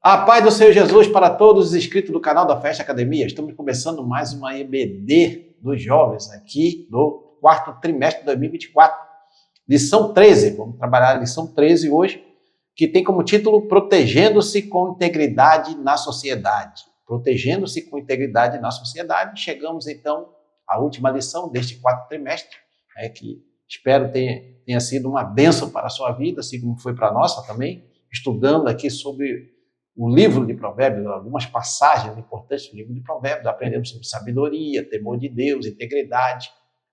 A paz do Senhor Jesus para todos os inscritos do canal da Festa Academia. Estamos começando mais uma EBD dos jovens aqui do quarto trimestre de 2024. Lição 13, vamos trabalhar a lição 13 hoje, que tem como título Protegendo-se com Integridade na Sociedade. Protegendo-se com Integridade na Sociedade. Chegamos então à última lição deste quarto trimestre, que espero tenha sido uma bênção para a sua vida, assim como foi para a nossa também, estudando aqui sobre o livro de Provérbios, algumas passagens importantes do livro de Provérbios, aprendemos sobre sabedoria, temor de Deus, integridade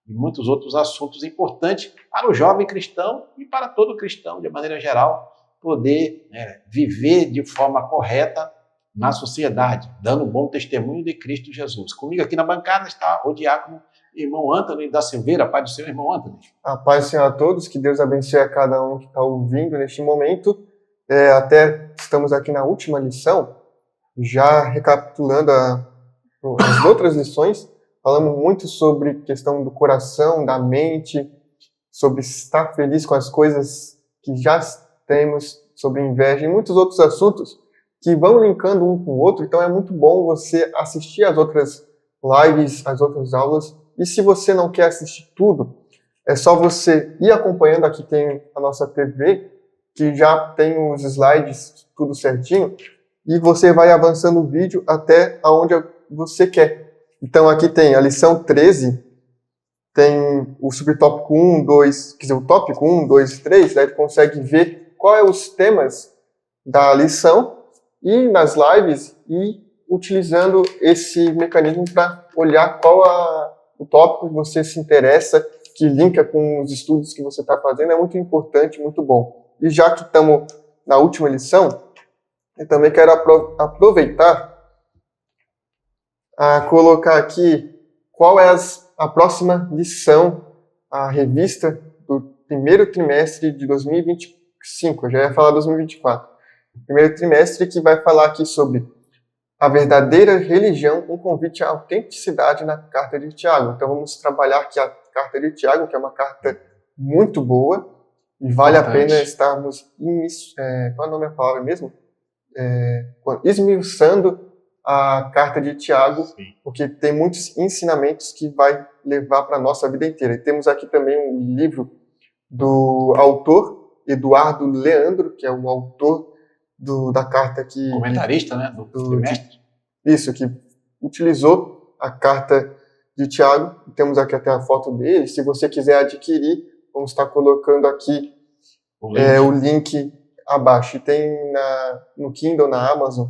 e muitos outros assuntos importantes para o jovem cristão e para todo cristão, de maneira geral, poder viver de forma correta na sociedade, dando um bom testemunho de Cristo Jesus. Comigo aqui na bancada está o diácono irmão Antônio da Silveira. Paz do Senhor, irmão Antônio. A paz do Senhor a todos, que Deus abençoe a cada um que está ouvindo neste momento. Até estamos aqui na última lição, já recapitulando as outras lições, falamos muito sobre questão do coração, da mente, sobre estar feliz com as coisas que já temos, sobre inveja e muitos outros assuntos que vão linkando um com o outro. Então é muito bom você assistir as outras lives, as outras aulas, e se você não quer assistir tudo, é só você ir acompanhando. Aqui tem a nossa TV, que já tem os slides tudo certinho, e você vai avançando o vídeo até aonde você quer. Então aqui tem a lição 13, tem o subtópico 1, 2, quer dizer, o tópico 1, 2, 3, daí tu consegue ver qual é os temas da lição, e nas lives, e utilizando esse mecanismo para olhar qual o tópico que você se interessa, que linka com os estudos que você está fazendo. É muito importante, muito bom. E já que estamos na última lição, eu também quero aproveitar a colocar aqui qual é a próxima lição, a revista do primeiro trimestre de 2025. Eu já ia falar 2024. Primeiro trimestre, que vai falar aqui sobre a verdadeira religião, um convite à autenticidade na carta de Tiago. Então vamos trabalhar aqui a carta de Tiago, que é uma carta muito boa, e vale a pena estarmos, qual é o nome da palavra mesmo? Esmiuçando a carta de Tiago, porque tem muitos ensinamentos que vai levar para a nossa vida inteira. E temos aqui também um livro do autor, Eduardo Leandro, que é o autor da carta que... Comentarista, né, do trimestre. Isso, que utilizou a carta de Tiago. Temos aqui até a foto dele. Se você quiser adquirir, vamos estar colocando aqui o link abaixo. E tem no Kindle, na Amazon,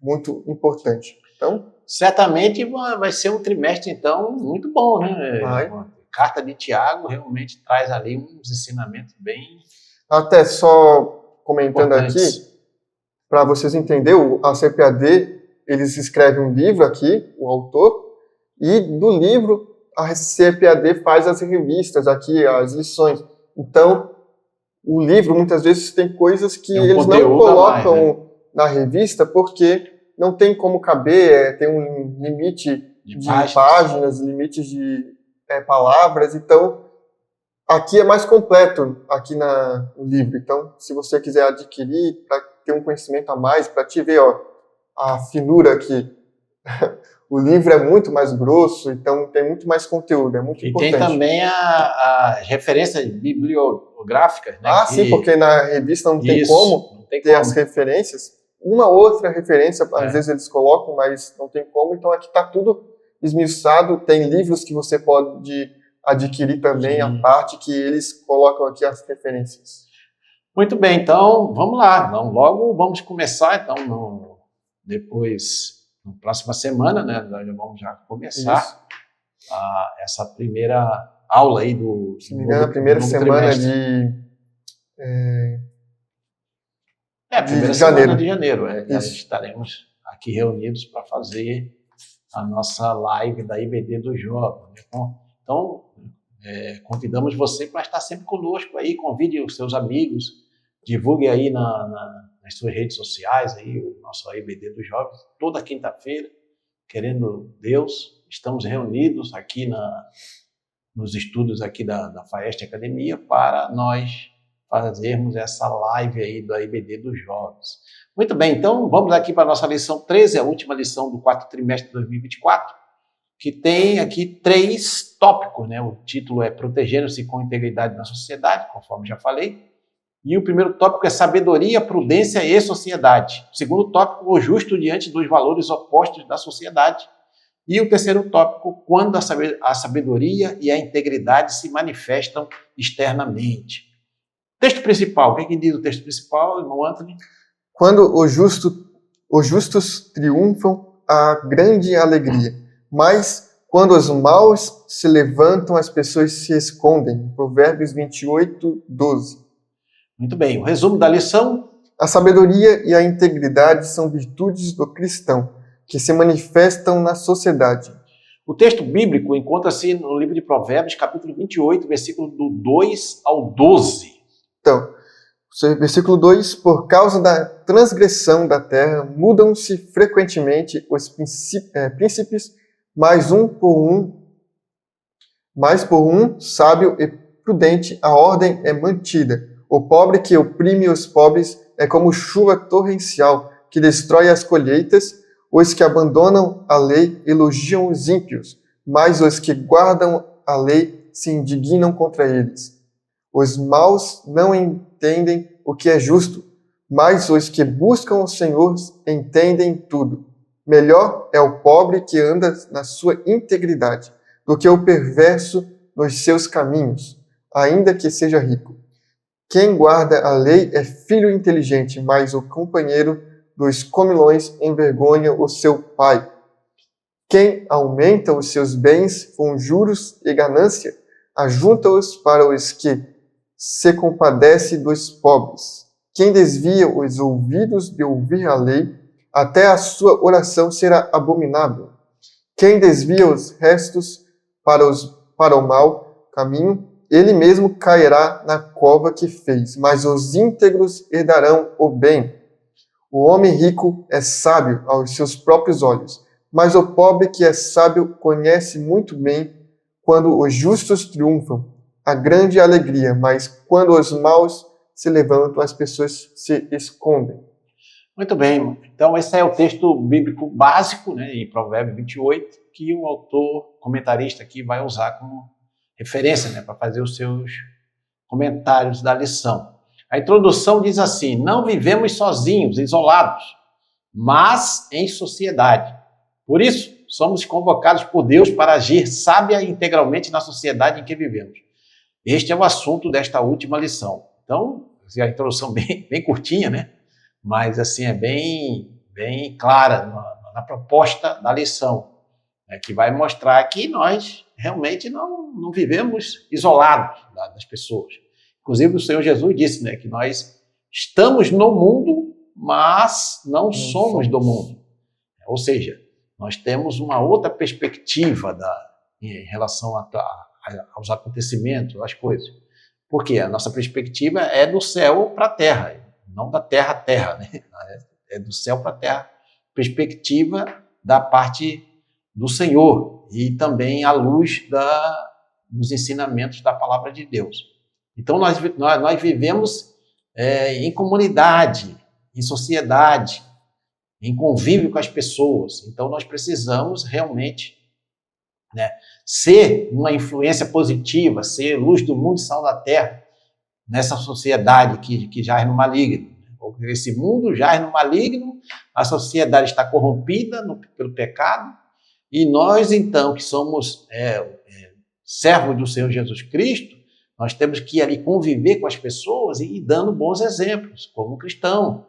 muito importante. Então, certamente vai ser um trimestre, então, muito bom, né? A carta de Tiago realmente traz ali uns ensinamentos bem... Até só comentando aqui, para vocês entenderem, a CPAD, eles escrevem um livro aqui, o autor, e do livro a CPAD faz as revistas aqui, as lições. Então, o livro, muitas vezes, tem coisas que eles não colocam na revista, porque não tem como caber, tem um limite de páginas, limites de palavras. Então, aqui é mais completo, aqui no livro. Então, se você quiser adquirir, para ter um conhecimento a mais, para te ver a finura aqui, o livro é muito mais grosso, então tem muito mais conteúdo, é muito importante. E tem também as referências bibliográficas, né? Sim, porque na revista não tem como ter as referências. Uma outra referência, às vezes eles colocam, mas não tem como. Então aqui está tudo esmiuçado, tem livros que você pode adquirir também, a parte que eles colocam aqui as referências. Muito bem, então vamos lá. Então, logo vamos começar, então, na próxima semana, né? Nós vamos já começar essa primeira aula aí do... Se não me engano, a primeira semana primeira semana de janeiro. Estaremos aqui reunidos para fazer a nossa live da IBD do Jovem. Então, convidamos você para estar sempre conosco aí, convide os seus amigos, divulgue aí nas suas redes sociais aí o nosso IBD dos Jovens, toda quinta-feira, querendo Deus, estamos reunidos aqui nos estudos aqui da Faeste Academia para nós fazermos essa live aí da IBD dos jovens. Muito bem, então vamos aqui para a nossa lição 13, a última lição do quarto trimestre de 2024, que tem aqui 3 tópicos, né? O título é Protegendo-se com Integridade na Sociedade, conforme já falei. E o primeiro tópico é Sabedoria, Prudência e Sociedade. O segundo tópico, o justo diante dos valores opostos da sociedade. E o terceiro tópico, quando a sabedoria e a integridade se manifestam externamente. Texto principal, o que diz o texto principal, irmão Anthony? Quando os justos triunfam, há grande alegria. Mas quando os maus se levantam, as pessoas se escondem. Provérbios 28, 12. Muito bem, o resumo da lição. A sabedoria e a integridade são virtudes do cristão, que se manifestam na sociedade. O texto bíblico encontra-se no livro de Provérbios, capítulo 28, versículo do 2 ao 12. Então, versículo 2, por causa da transgressão da terra, mudam-se frequentemente os príncipes, mas por um sábio e prudente a ordem é mantida. O pobre que oprime os pobres é como chuva torrencial, que destrói as colheitas. Os que abandonam a lei elogiam os ímpios, mas os que guardam a lei se indignam contra eles. Os maus não entendem o que é justo, mas os que buscam o Senhor entendem tudo. Melhor é o pobre que anda na sua integridade, do que o perverso nos seus caminhos, ainda que seja rico. Quem guarda a lei é filho inteligente, mas o companheiro dos comilões envergonha o seu pai. Quem aumenta os seus bens com juros e ganância, ajunta-os para os que se compadece dos pobres. Quem desvia os ouvidos de ouvir a lei, até a sua oração será abominável. Quem desvia os restos para o mau caminho, ele mesmo cairá na cova que fez, mas os íntegros herdarão o bem. O homem rico é sábio aos seus próprios olhos, mas o pobre que é sábio conhece muito bem quando os justos triunfam. Há grande alegria, mas quando os maus se levantam, as pessoas se escondem. Muito bem, então esse é o texto bíblico básico, né, em Provérbios 28, que o autor comentarista aqui vai usar como referência, né, para fazer os seus comentários da lição. A introdução diz assim: não vivemos sozinhos, isolados, mas em sociedade. Por isso, somos convocados por Deus para agir sábia e integralmente na sociedade em que vivemos. Este é o assunto desta última lição. Então, a introdução bem curtinha, né? Mas assim é bem clara na proposta da lição, né? Que vai mostrar que nós realmente não vivemos isolados das pessoas. Inclusive, o Senhor Jesus disse, né, que nós estamos no mundo, mas não somos do mundo. Ou seja, nós temos uma outra perspectiva em relação aos acontecimentos, às coisas. Porque a nossa perspectiva é do céu para a terra, não da terra à terra, né? É do céu para a terra. Perspectiva da parte do Senhor e também à luz dos ensinamentos da palavra de Deus. Então, nós vivemos em comunidade, em sociedade, em convívio com as pessoas. Então, nós precisamos realmente, né, ser uma influência positiva, ser luz do mundo e sal da terra nessa sociedade que jaz no maligno. Esse mundo jaz no maligno, a sociedade está corrompida pelo pecado, e nós, então, que somos servos do Senhor Jesus Cristo, nós temos que ir ali conviver com as pessoas e ir dando bons exemplos, como cristão,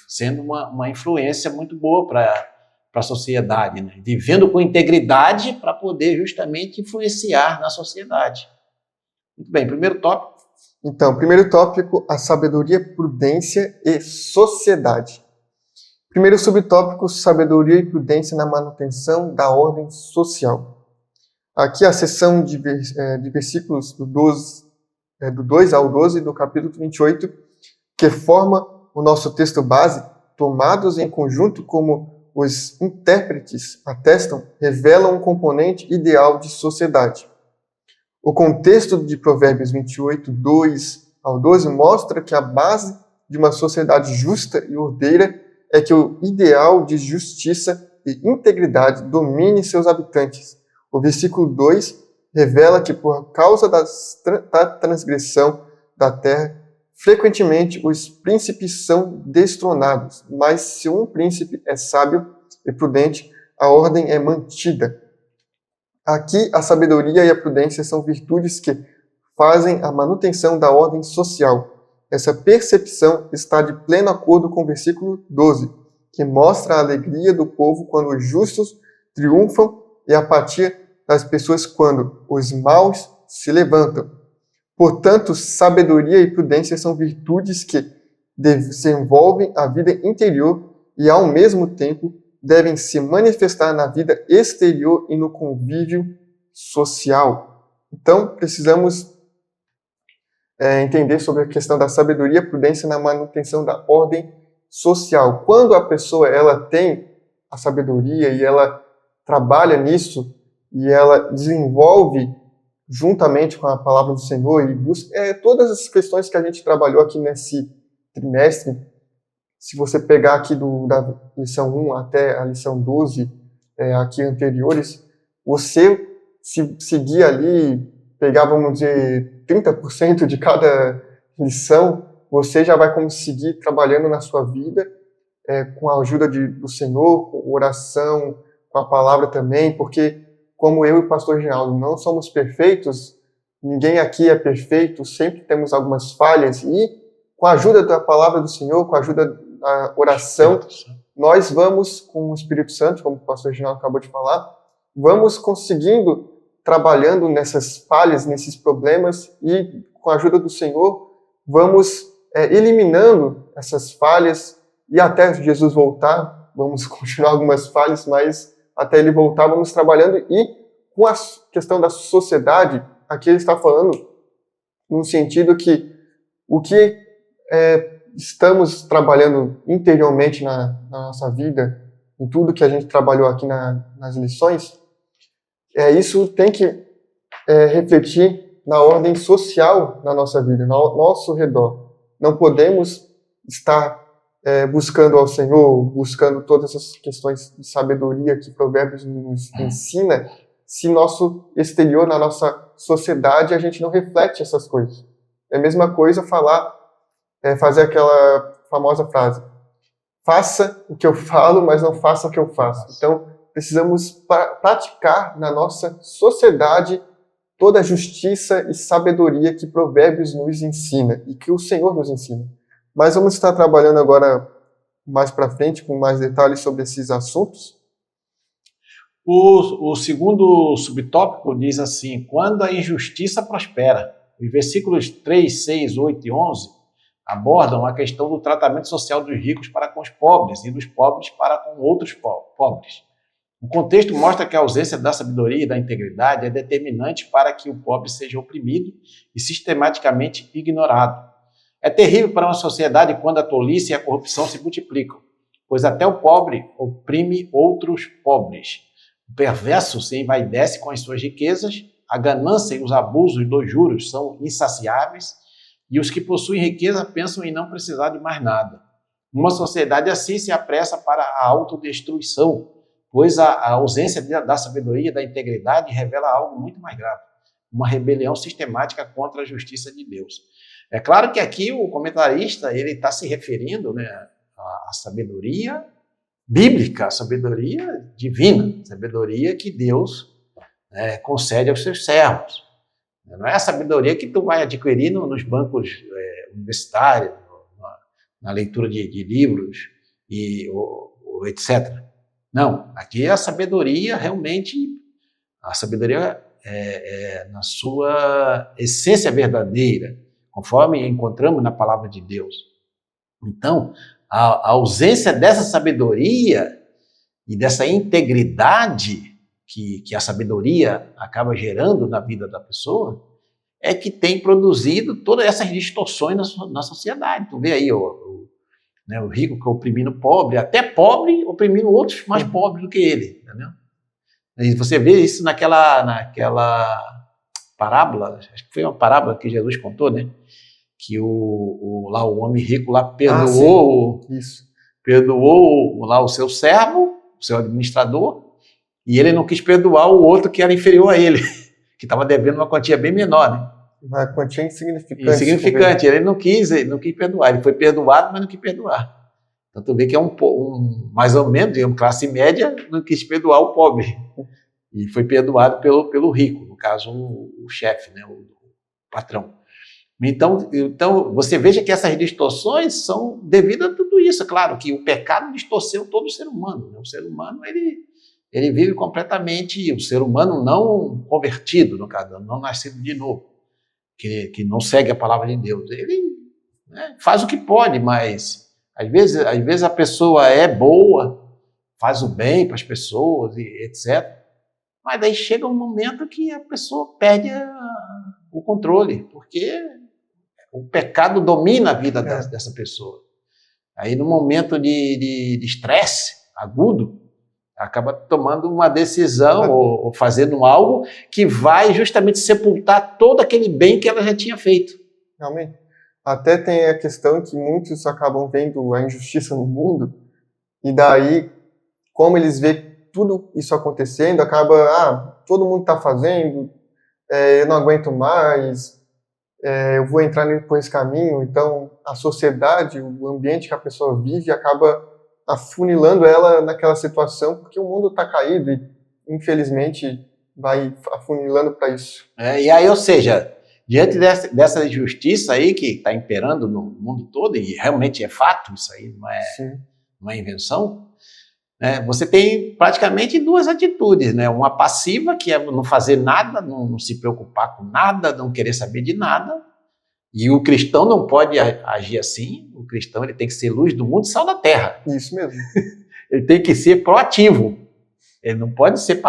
sendo uma influência muito boa para a sociedade, né? Vivendo com integridade para poder justamente influenciar na sociedade. Muito bem, primeiro tópico. Então, primeiro tópico, a sabedoria, prudência e sociedade. Primeiro subtópico, sabedoria e prudência na manutenção da ordem social. Aqui a seção de versículos do 2 ao 12 do capítulo 28, que forma o nosso texto base, tomados em conjunto como os intérpretes atestam, revelam um componente ideal de sociedade. O contexto de Provérbios 28, 2 ao 12 mostra que a base de uma sociedade justa e ordeira é que o ideal de justiça e integridade domine seus habitantes. O versículo 2 revela que por causa da transgressão da terra, frequentemente os príncipes são destronados, mas se um príncipe é sábio e prudente, a ordem é mantida. Aqui, a sabedoria e a prudência são virtudes que fazem a manutenção da ordem social. Essa percepção está de pleno acordo com o versículo 12, que mostra a alegria do povo quando os justos triunfam e a apatia das pessoas quando os maus se levantam. Portanto, sabedoria e prudência são virtudes que desenvolvem a vida interior e, ao mesmo tempo, devem se manifestar na vida exterior e no convívio social. Então, precisamos entender sobre a questão da sabedoria e prudência na manutenção da ordem social. Quando a pessoa ela tem a sabedoria e ela trabalha nisso e ela desenvolve juntamente com a palavra do Senhor e busca todas as questões que a gente trabalhou aqui nesse trimestre, se você pegar aqui da lição 1 até a lição 12, aqui anteriores, você se seguir ali, pegar, vamos dizer, 30% de cada lição, você já vai conseguir trabalhando na sua vida, com a ajuda do Senhor, com oração, com a palavra também, porque como eu e o pastor Ginaldo não somos perfeitos, ninguém aqui é perfeito, sempre temos algumas falhas, e com a ajuda da palavra do Senhor, com a ajuda da oração, nós vamos, com o Espírito Santo, como o pastor Ginaldo acabou de falar, vamos conseguindo, trabalhando nessas falhas, nesses problemas, e com a ajuda do Senhor, vamos eliminando essas falhas, e até Jesus voltar, vamos continuar algumas falhas, mas até ele voltar, vamos trabalhando, e com a questão da sociedade, aqui ele está falando no sentido que o que estamos trabalhando interiormente na nossa vida, em tudo que a gente trabalhou aqui nas lições, isso tem que refletir na ordem social na nossa vida, no nosso redor. Não podemos estar buscando ao Senhor, buscando todas essas questões de sabedoria que Provérbios nos ensina, se nosso exterior, na nossa sociedade, a gente não reflete essas coisas. É a mesma coisa fazer aquela famosa frase, faça o que eu falo, mas não faça o que eu faço. Então, precisamos praticar na nossa sociedade toda a justiça e sabedoria que Provérbios nos ensina e que o Senhor nos ensina. Mas vamos estar trabalhando agora mais para frente com mais detalhes sobre esses assuntos. O segundo subtópico diz assim, quando a injustiça prospera. Os versículos 3, 6, 8 e 11 abordam a questão do tratamento social dos ricos para com os pobres e dos pobres para com outros pobres. O contexto mostra que a ausência da sabedoria e da integridade é determinante para que o pobre seja oprimido e sistematicamente ignorado. É terrível para uma sociedade quando a tolice e a corrupção se multiplicam, pois até o pobre oprime outros pobres. O perverso se envaidece com as suas riquezas, a ganância e os abusos dos juros são insaciáveis e os que possuem riqueza pensam em não precisar de mais nada. Uma sociedade assim se apressa para a autodestruição, pois a ausência da sabedoria e da integridade revela algo muito mais grave, uma rebelião sistemática contra a justiça de Deus. É claro que aqui o comentarista ele está se referindo, né, à sabedoria bíblica, à sabedoria divina, sabedoria que Deus concede aos seus servos. Não é a sabedoria que tu vai adquirir nos bancos universitários, na leitura de livros, ou etc. Não, aqui é a sabedoria realmente, a sabedoria na sua essência verdadeira, conforme encontramos na palavra de Deus. Então, a ausência dessa sabedoria e dessa integridade que a sabedoria acaba gerando na vida da pessoa é que tem produzido todas essas distorções na sociedade. Tu vê aí o rico que oprimindo o pobre, até pobre oprimindo outros mais pobres do que ele, entendeu? E você vê isso naquela parábola, acho que foi uma parábola que Jesus contou, né? que lá o homem rico lá perdoou lá o seu servo, o seu administrador, e ele não quis perdoar o outro que era inferior a ele, que estava devendo uma quantia bem menor, né? Uma quantia insignificante. Insignificante. Ele não quis perdoar. Ele foi perdoado, mas não quis perdoar. Então, tu vê que é mais ou menos, digamos, classe média, não quis perdoar o pobre. E foi perdoado pelo rico, no caso, o chefe, né, o patrão. Então, você veja que essas distorções são devidas a tudo isso. É claro que o pecado distorceu todo o ser humano, né? O ser humano, ele vive completamente, o ser humano não convertido, no caso, não nascido de novo, que não segue a palavra de Deus. Ele, né, faz o que pode, mas às vezes a pessoa é boa, faz o bem para as pessoas, etc. Mas daí chega um momento que a pessoa perde o controle, porque o pecado domina a vida dessa pessoa. Aí, no momento de estresse agudo, acaba tomando uma decisão ou fazendo algo que vai justamente sepultar todo aquele bem que ela já tinha feito. Realmente. Até tem a questão que muitos acabam vendo a injustiça no mundo, e daí, como eles veem tudo isso acontecendo, acaba, todo mundo está fazendo, eu não aguento mais, eu vou entrar por esse caminho. Então, a sociedade, o ambiente que a pessoa vive, acaba afunilando ela naquela situação, porque o mundo está caído e, infelizmente, vai afunilando para isso. E aí, ou seja, diante dessa injustiça aí que está imperando no mundo todo, e realmente é fato, isso aí não é invenção, você tem praticamente duas atitudes, né? Uma passiva, que é não fazer nada, não se preocupar com nada, não querer saber de nada. E o cristão não pode agir assim. O cristão, ele tem que ser luz do mundo e sal da terra. Isso mesmo. Ele tem que ser proativo. Ele não pode ser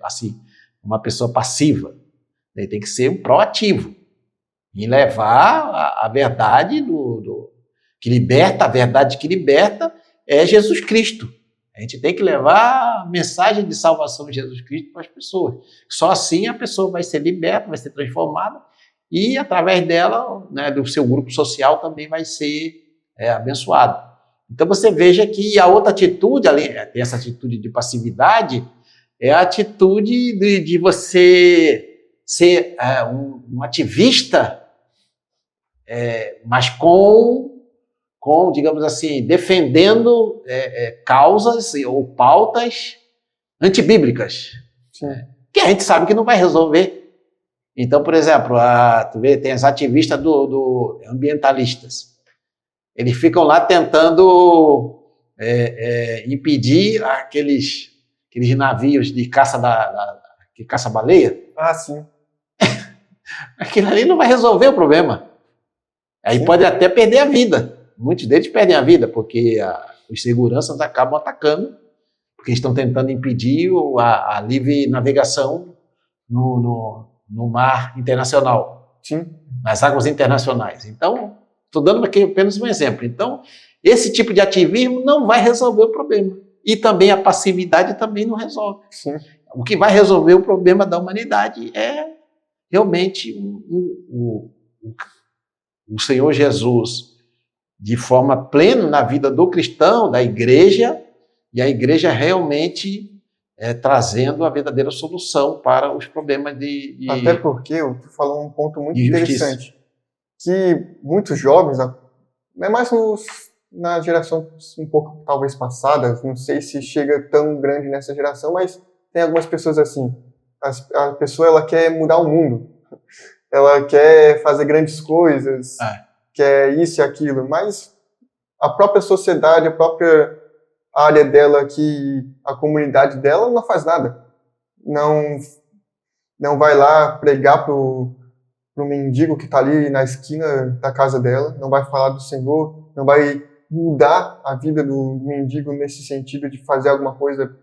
assim, uma pessoa passiva. Ele tem que ser um proativo e levar a verdade que liberta. A verdade que liberta é Jesus Cristo. A gente tem que levar a mensagem de salvação de Jesus Cristo para as pessoas. Só assim a pessoa vai ser liberta, vai ser transformada, e através dela, né, do seu grupo social, também vai ser abençoado. Então você veja que a outra atitude, além dessa atitude de passividade, é a atitude de você ser um ativista, mas com, digamos assim, defendendo causas ou pautas antibíblicas, que a gente sabe que não vai resolver. Então, por exemplo, tu vê, tem os ativistas do ambientalistas. Eles ficam lá tentando impedir aqueles navios de que caça baleia. Ah, sim. Aquilo ali não vai resolver o problema. Aí pode até perder a vida. Muitos deles perdem a vida, porque os seguranças acabam atacando, porque estão tentando impedir a livre navegação no mar internacional, nas águas internacionais. Então, estou dando aqui apenas um exemplo. Então, esse tipo de ativismo não vai resolver o problema. E também a passividade também não resolve. Sim. O que vai resolver o problema da humanidade é realmente o Senhor Jesus, de forma plena na vida do cristão, da igreja, e a igreja realmente trazendo a verdadeira solução para os problemas de Até porque tu falou um ponto muito interessante, que muitos jovens, mais na geração um pouco talvez passada, não sei se chega tão grande nessa geração, mas tem algumas pessoas assim, a pessoa ela quer mudar o mundo, ela quer fazer grandes coisas, quer isso e aquilo, mas a própria sociedade, a própria área dela, a comunidade dela não faz nada. Não vai lá pregar pro mendigo que está ali na esquina da casa dela, não vai falar do Senhor, não vai mudar a vida do mendigo nesse sentido de fazer alguma coisa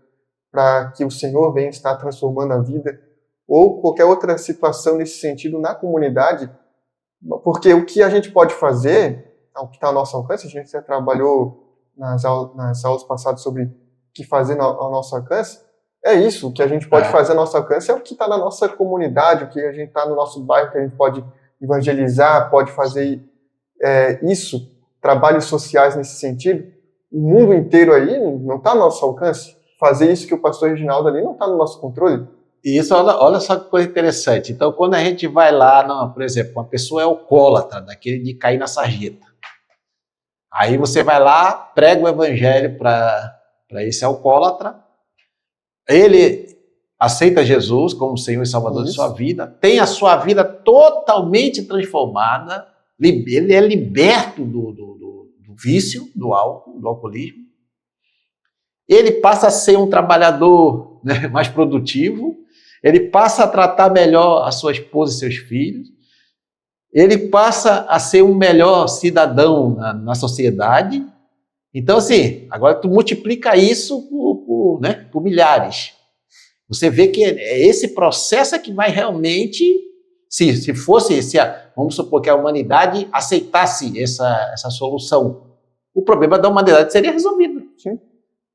para que o Senhor venha estar transformando a vida, ou qualquer outra situação nesse sentido na comunidade, porque o que a gente pode fazer, o que está ao nosso alcance, a gente já trabalhou nas aulas passadas sobre o que fazer ao nosso alcance, é isso, o que a gente pode fazer ao nosso alcance é o que está na nossa comunidade, o que a gente está no nosso bairro, que a gente pode evangelizar, pode fazer isso, trabalhos sociais nesse sentido. O mundo inteiro aí não está no nosso alcance. Fazer isso que o pastor Reginaldo ali não está no nosso controle. E isso, olha só que coisa interessante. Então, quando a gente vai lá, por exemplo, uma pessoa é alcoólatra, daquele de cair na sarjeta. Aí você vai lá, prega o evangelho para esse alcoólatra, ele aceita Jesus como Senhor e Salvador de sua vida, tem a sua vida totalmente transformada, ele é liberto do vício, do álcool, do alcoolismo, ele passa a ser um trabalhador, né, mais produtivo, ele passa a tratar melhor a sua esposa e seus filhos, ele passa a ser um melhor cidadão na sociedade. Então, assim, agora tu multiplica isso por milhares. Você vê que esse processo é que vai realmente, vamos supor que a humanidade aceitasse essa solução, o problema da humanidade seria resolvido. Sim.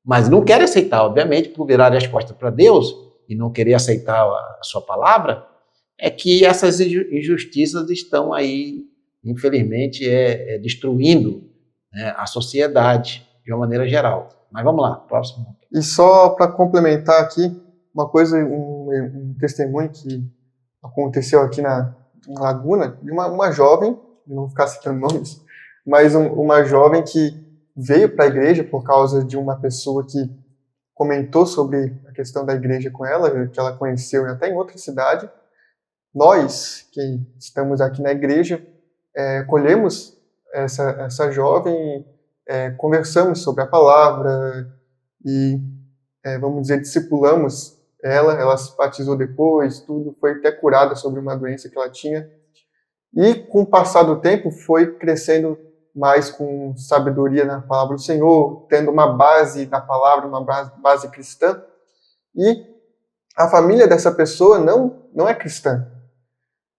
Mas não quer aceitar, obviamente, por virar as costas para Deus e não querer aceitar a sua palavra, é que essas injustiças estão aí, infelizmente, destruindo, né, a sociedade de uma maneira geral. Mas vamos lá, próximo. E só para complementar aqui, uma coisa, um testemunho que aconteceu aqui na Laguna, de uma jovem, não vou ficar citando nomes, mas uma jovem que veio para a igreja por causa de uma pessoa que comentou sobre a questão da igreja com ela, que ela conheceu até em outra cidade. Nós, que estamos aqui na igreja, acolhemos essa jovem, conversamos sobre a palavra e, vamos dizer, discipulamos ela se batizou depois, tudo, foi até curada sobre uma doença que ela tinha. E, com o passar do tempo, foi crescendo mais com sabedoria na palavra do Senhor, tendo uma base da palavra, uma base cristã. E a família dessa pessoa não é cristã.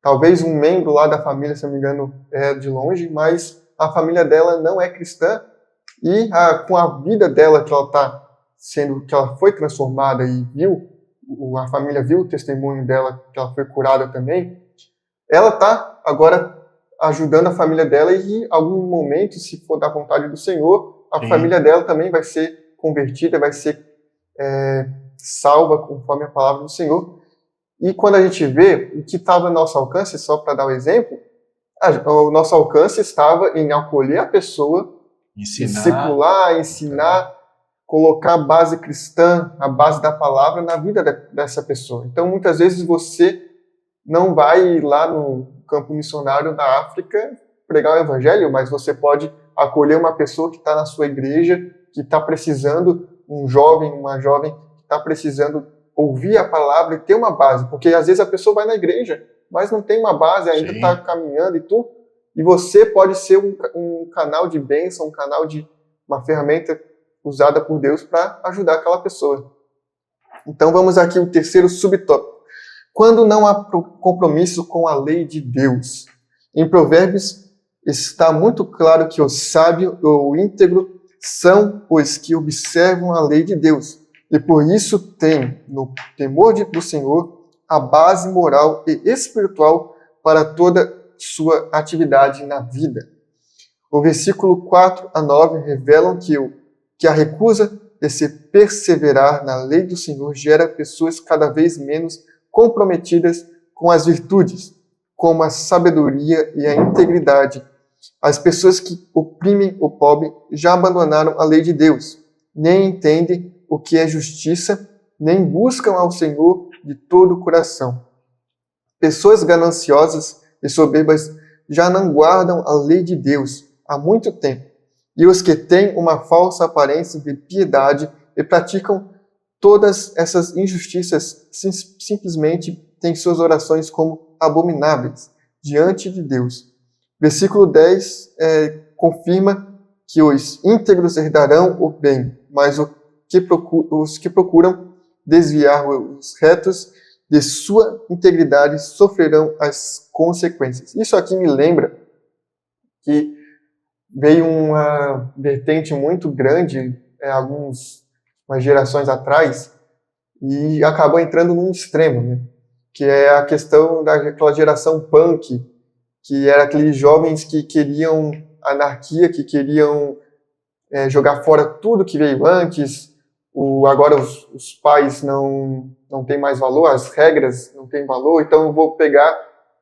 Talvez um membro lá da família, se não me engano, é de longe, mas a família dela não é cristã. E com a vida dela que ela foi transformada e a família viu o testemunho dela, que ela foi curada também, ela está agora ajudando a família dela e, em algum momento, se for da vontade do Senhor, a família dela também vai ser convertida, vai ser salva conforme a palavra do Senhor. E quando a gente vê o que estava ao nosso alcance, só para dar um exemplo, o nosso alcance estava em acolher a pessoa, discipular, ensinar, colocar a base cristã, a base da palavra na vida dessa pessoa. Então, muitas vezes você não vai lá no campo missionário da África pregar o evangelho, mas você pode acolher uma pessoa que está na sua igreja, que está precisando, um jovem, uma jovem que está precisando ouvir a palavra e ter uma base, porque às vezes a pessoa vai na igreja, mas não tem uma base, ainda está caminhando e você pode ser um canal de bênção, um canal de uma ferramenta usada por Deus para ajudar aquela pessoa. Então vamos aqui o terceiro subtópico. Quando não há compromisso com a lei de Deus. Em Provérbios está muito claro que o sábio ou o íntegro são os que observam a lei de Deus, e por isso tem, no temor do Senhor, a base moral e espiritual para toda sua atividade na vida. O versículo 4 a 9 revelam que a recusa de se perseverar na lei do Senhor gera pessoas cada vez menos comprometidas com as virtudes, como a sabedoria e a integridade. As pessoas que oprimem o pobre já abandonaram a lei de Deus, nem entendem o que é justiça, nem buscam ao Senhor de todo o coração. Pessoas gananciosas e soberbas já não guardam a lei de Deus há muito tempo, e os que têm uma falsa aparência de piedade e praticam todas essas injustiças simplesmente têm suas orações como abomináveis diante de Deus. Versículo 10 confirma que os íntegros herdarão o bem, mas os que procuram desviar os retos de sua integridade sofrerão as consequências. Isso aqui me lembra que veio uma vertente muito grande algumas gerações atrás e acabou entrando num extremo, né? Que é a questão daquela geração punk, que eram aqueles jovens que queriam anarquia, que queriam jogar fora tudo que veio antes. Agora os pais não têm mais valor, as regras não têm valor, então eu vou pegar,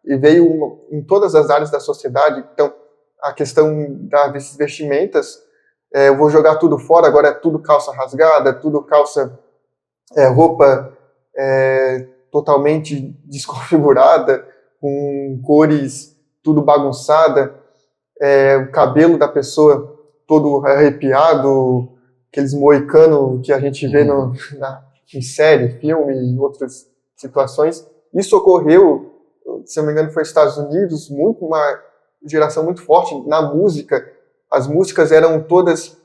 e veio em todas as áreas da sociedade. Então a questão das vestimentas, eu vou jogar tudo fora, agora é tudo calça rasgada, tudo roupa totalmente desconfigurada, com cores tudo bagunçada, o cabelo da pessoa todo arrepiado, aqueles moicanos que a gente vê em série, filme e outras situações. Isso ocorreu, se não me engano, foi nos Estados Unidos, uma geração muito forte na música. As músicas eram todas...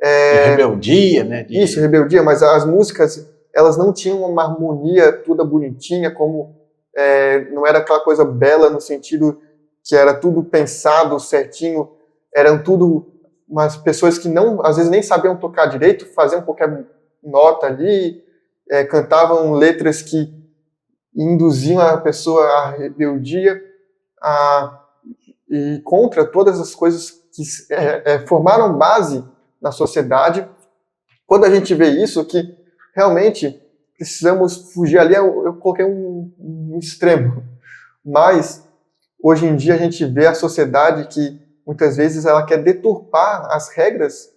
de rebeldia, né? Isso, rebeldia, mas as músicas, elas não tinham uma harmonia toda bonitinha, como não era aquela coisa bela no sentido que era tudo pensado certinho, eram tudo umas pessoas que às vezes nem sabiam tocar direito, faziam qualquer nota ali, cantavam letras que induziam a pessoa à rebeldia, e contra todas as coisas que formaram base na sociedade. Quando a gente vê isso, que realmente precisamos fugir ali, eu coloquei um extremo, mas hoje em dia a gente vê a sociedade que muitas vezes ela quer deturpar as regras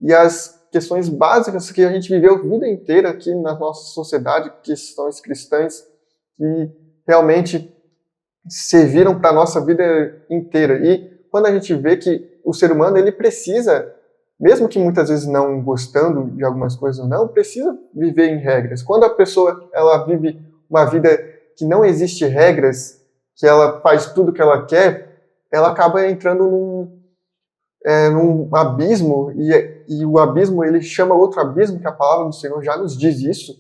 e as questões básicas que a gente viveu a vida inteira aqui na nossa sociedade, questões cristãs, que realmente serviram para a nossa vida inteira. E quando a gente vê que o ser humano, ele precisa, mesmo que muitas vezes não gostando de algumas coisas ou não, precisa viver em regras. Quando a pessoa ela vive uma vida que não existe regras, que ela faz tudo o que ela quer, ela acaba entrando num abismo, e o abismo, ele chama outro abismo, que a palavra do Senhor já nos diz isso,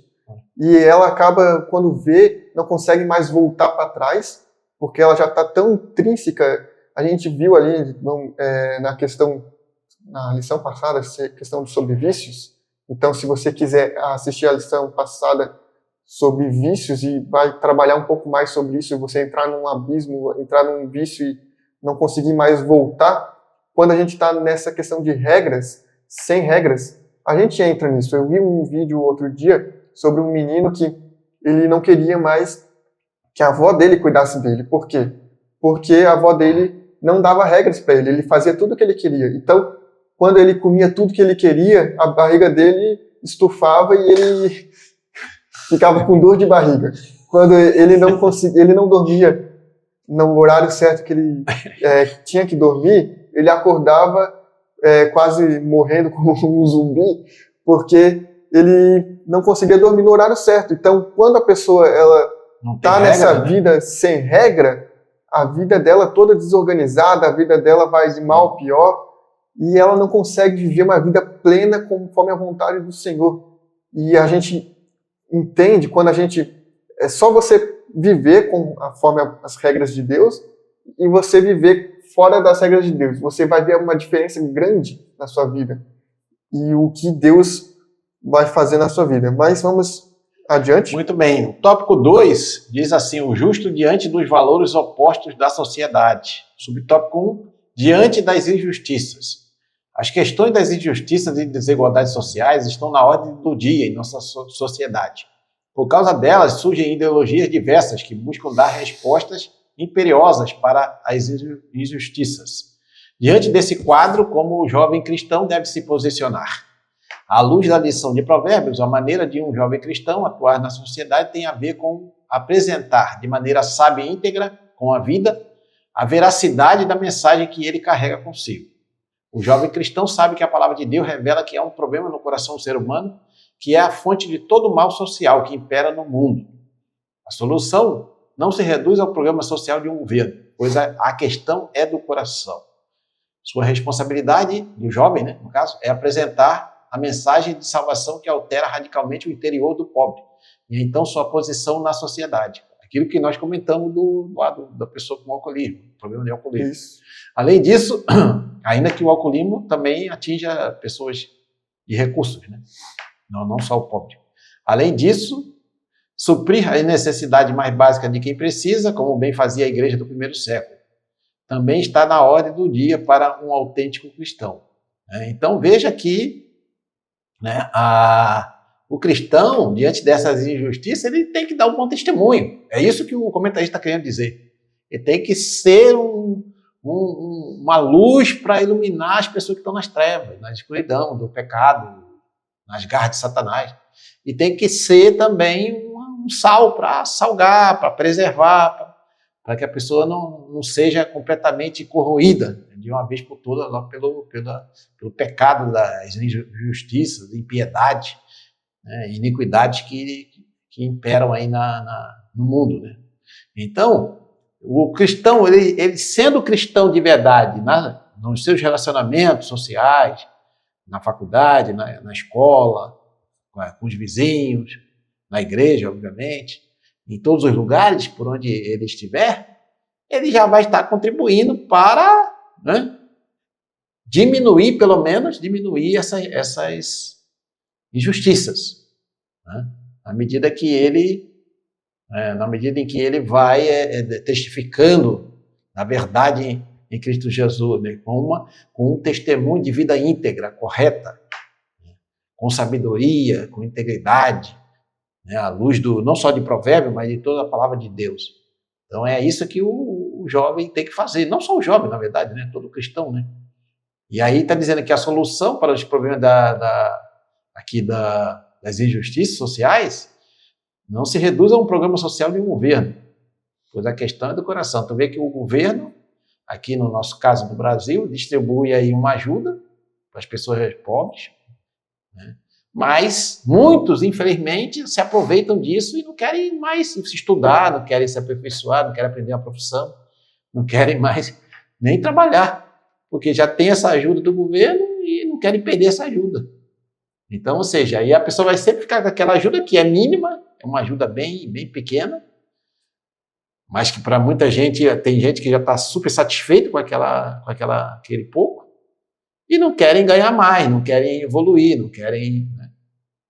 e ela acaba, quando vê, não consegue mais voltar para trás, porque ela já está tão intrínseca. A gente viu ali na lição passada, a questão sobre vícios. Então, se você quiser assistir a lição passada sobre vícios e vai trabalhar um pouco mais sobre isso, você entrar num abismo, entrar num vício e não conseguir mais voltar, quando a gente está nessa questão de regras, sem regras, a gente entra nisso. Eu vi um vídeo outro dia sobre um menino que ele não queria mais que a avó dele cuidasse dele. Por quê? Porque a avó dele não dava regras para ele, ele fazia tudo o que ele queria. Então, quando ele comia tudo que ele queria, a barriga dele estufava e ele ficava com dor de barriga. Quando ele não dormia no horário certo que ele tinha que dormir, ele acordava quase morrendo como um zumbi, porque ele não conseguia dormir no horário certo. Então, quando a pessoa está nessa vida sem regra, a vida dela toda desorganizada, a vida dela vai de mal a pior, e ela não consegue viver uma vida plena conforme a vontade do Senhor. E a gente entende quando é só você viver conforme as regras de Deus e você viver fora das regras de Deus. Você vai ver uma diferença grande na sua vida e o que Deus vai fazer na sua vida. Mas vamos adiante. Muito bem. O tópico 2 diz assim: o justo diante dos valores opostos da sociedade. Subtópico 1, diante das injustiças. As questões das injustiças e desigualdades sociais estão na ordem do dia em nossa sociedade. Por causa delas, surgem ideologias diversas que buscam dar respostas imperiosas para as injustiças. Diante desse quadro, como o jovem cristão deve se posicionar? À luz da lição de Provérbios, a maneira de um jovem cristão atuar na sociedade tem a ver com apresentar de maneira sábia e íntegra, com a vida, a veracidade da mensagem que ele carrega consigo. O jovem cristão sabe que a palavra de Deus revela que há um problema no coração do ser humano, que é a fonte de todo o mal social que impera no mundo. A solução não se reduz ao programa social de um governo, pois a questão é do coração. Sua responsabilidade do jovem, no caso, é apresentar a mensagem de salvação que altera radicalmente o interior do pobre, e então sua posição na sociedade. Aquilo que nós comentamos do lado da pessoa com alcoolismo, problema de alcoolismo. Isso. Além disso, ainda que o alcoolismo também atinja pessoas de recursos, não só o pobre. Além disso, suprir a necessidade mais básica de quem precisa, como bem fazia a igreja do primeiro século. também está na ordem do dia para um autêntico cristão. Então veja que, né, o cristão, diante dessas injustiças, ele tem que dar um bom testemunho. É isso que o comentarista está querendo dizer. Ele tem que ser uma luz para iluminar as pessoas que estão nas trevas, na escuridão do pecado, nas garras de Satanás. E tem que ser também um sal para salgar, para preservar, para que a pessoa não seja completamente corroída de uma vez por todas lá pelo pecado das injustiças, impiedade, né, iniquidades que imperam aí no mundo. Né? Então, o cristão, ele sendo cristão de verdade, nos seus relacionamentos sociais, na faculdade, na escola, com os vizinhos, na igreja, obviamente, em todos os lugares por onde ele estiver, ele já vai estar contribuindo para, né, diminuir, pelo menos, essas injustiças. Né? Na medida em que ele vai testificando a verdade em Cristo Jesus, né? com um testemunho de vida íntegra, correta, com sabedoria, com integridade, né? À luz não só de provérbio, mas de toda a palavra de Deus. Então é isso que o jovem tem que fazer, não só o jovem, na verdade, né? Todo cristão. Né? E aí está dizendo que a solução para os problemas das injustiças sociais não se reduz a um programa social de um governo, pois a questão é do coração. Tu vê que o governo, aqui no nosso caso do Brasil, distribui aí uma ajuda para as pessoas pobres, né? Mas muitos, infelizmente, se aproveitam disso e não querem mais se estudar, não querem se aperfeiçoar, não querem aprender uma profissão, não querem mais nem trabalhar, porque já tem essa ajuda do governo e não querem perder essa ajuda. Então, ou seja, aí a pessoa vai sempre ficar com aquela ajuda que é mínima, é uma ajuda bem, bem pequena, mas que para muita gente, tem gente que já está super satisfeito com aquele pouco, e não querem ganhar mais, não querem evoluir, não querem... Né?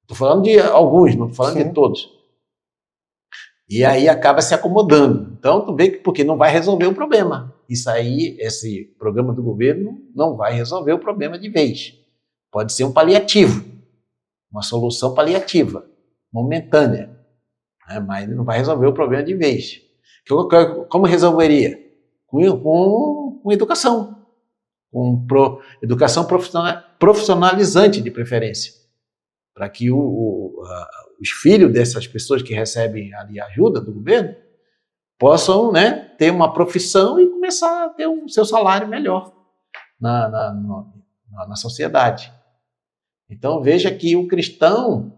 Estou falando de alguns, não estou falando de todos. E aí acaba se acomodando. Então, tu vê que porque não vai resolver o problema. Isso aí, esse programa do governo não vai resolver o problema de vez. Pode ser um paliativo, uma solução paliativa, momentânea, né? Mas não vai resolver o problema de vez. Como resolveria? Com educação. Com educação profissionalizante, de preferência. Para que os filhos dessas pessoas que recebem ali a ajuda do governo possam, né, ter uma profissão e começar a ter o seu salário melhor na sociedade. Então veja que o cristão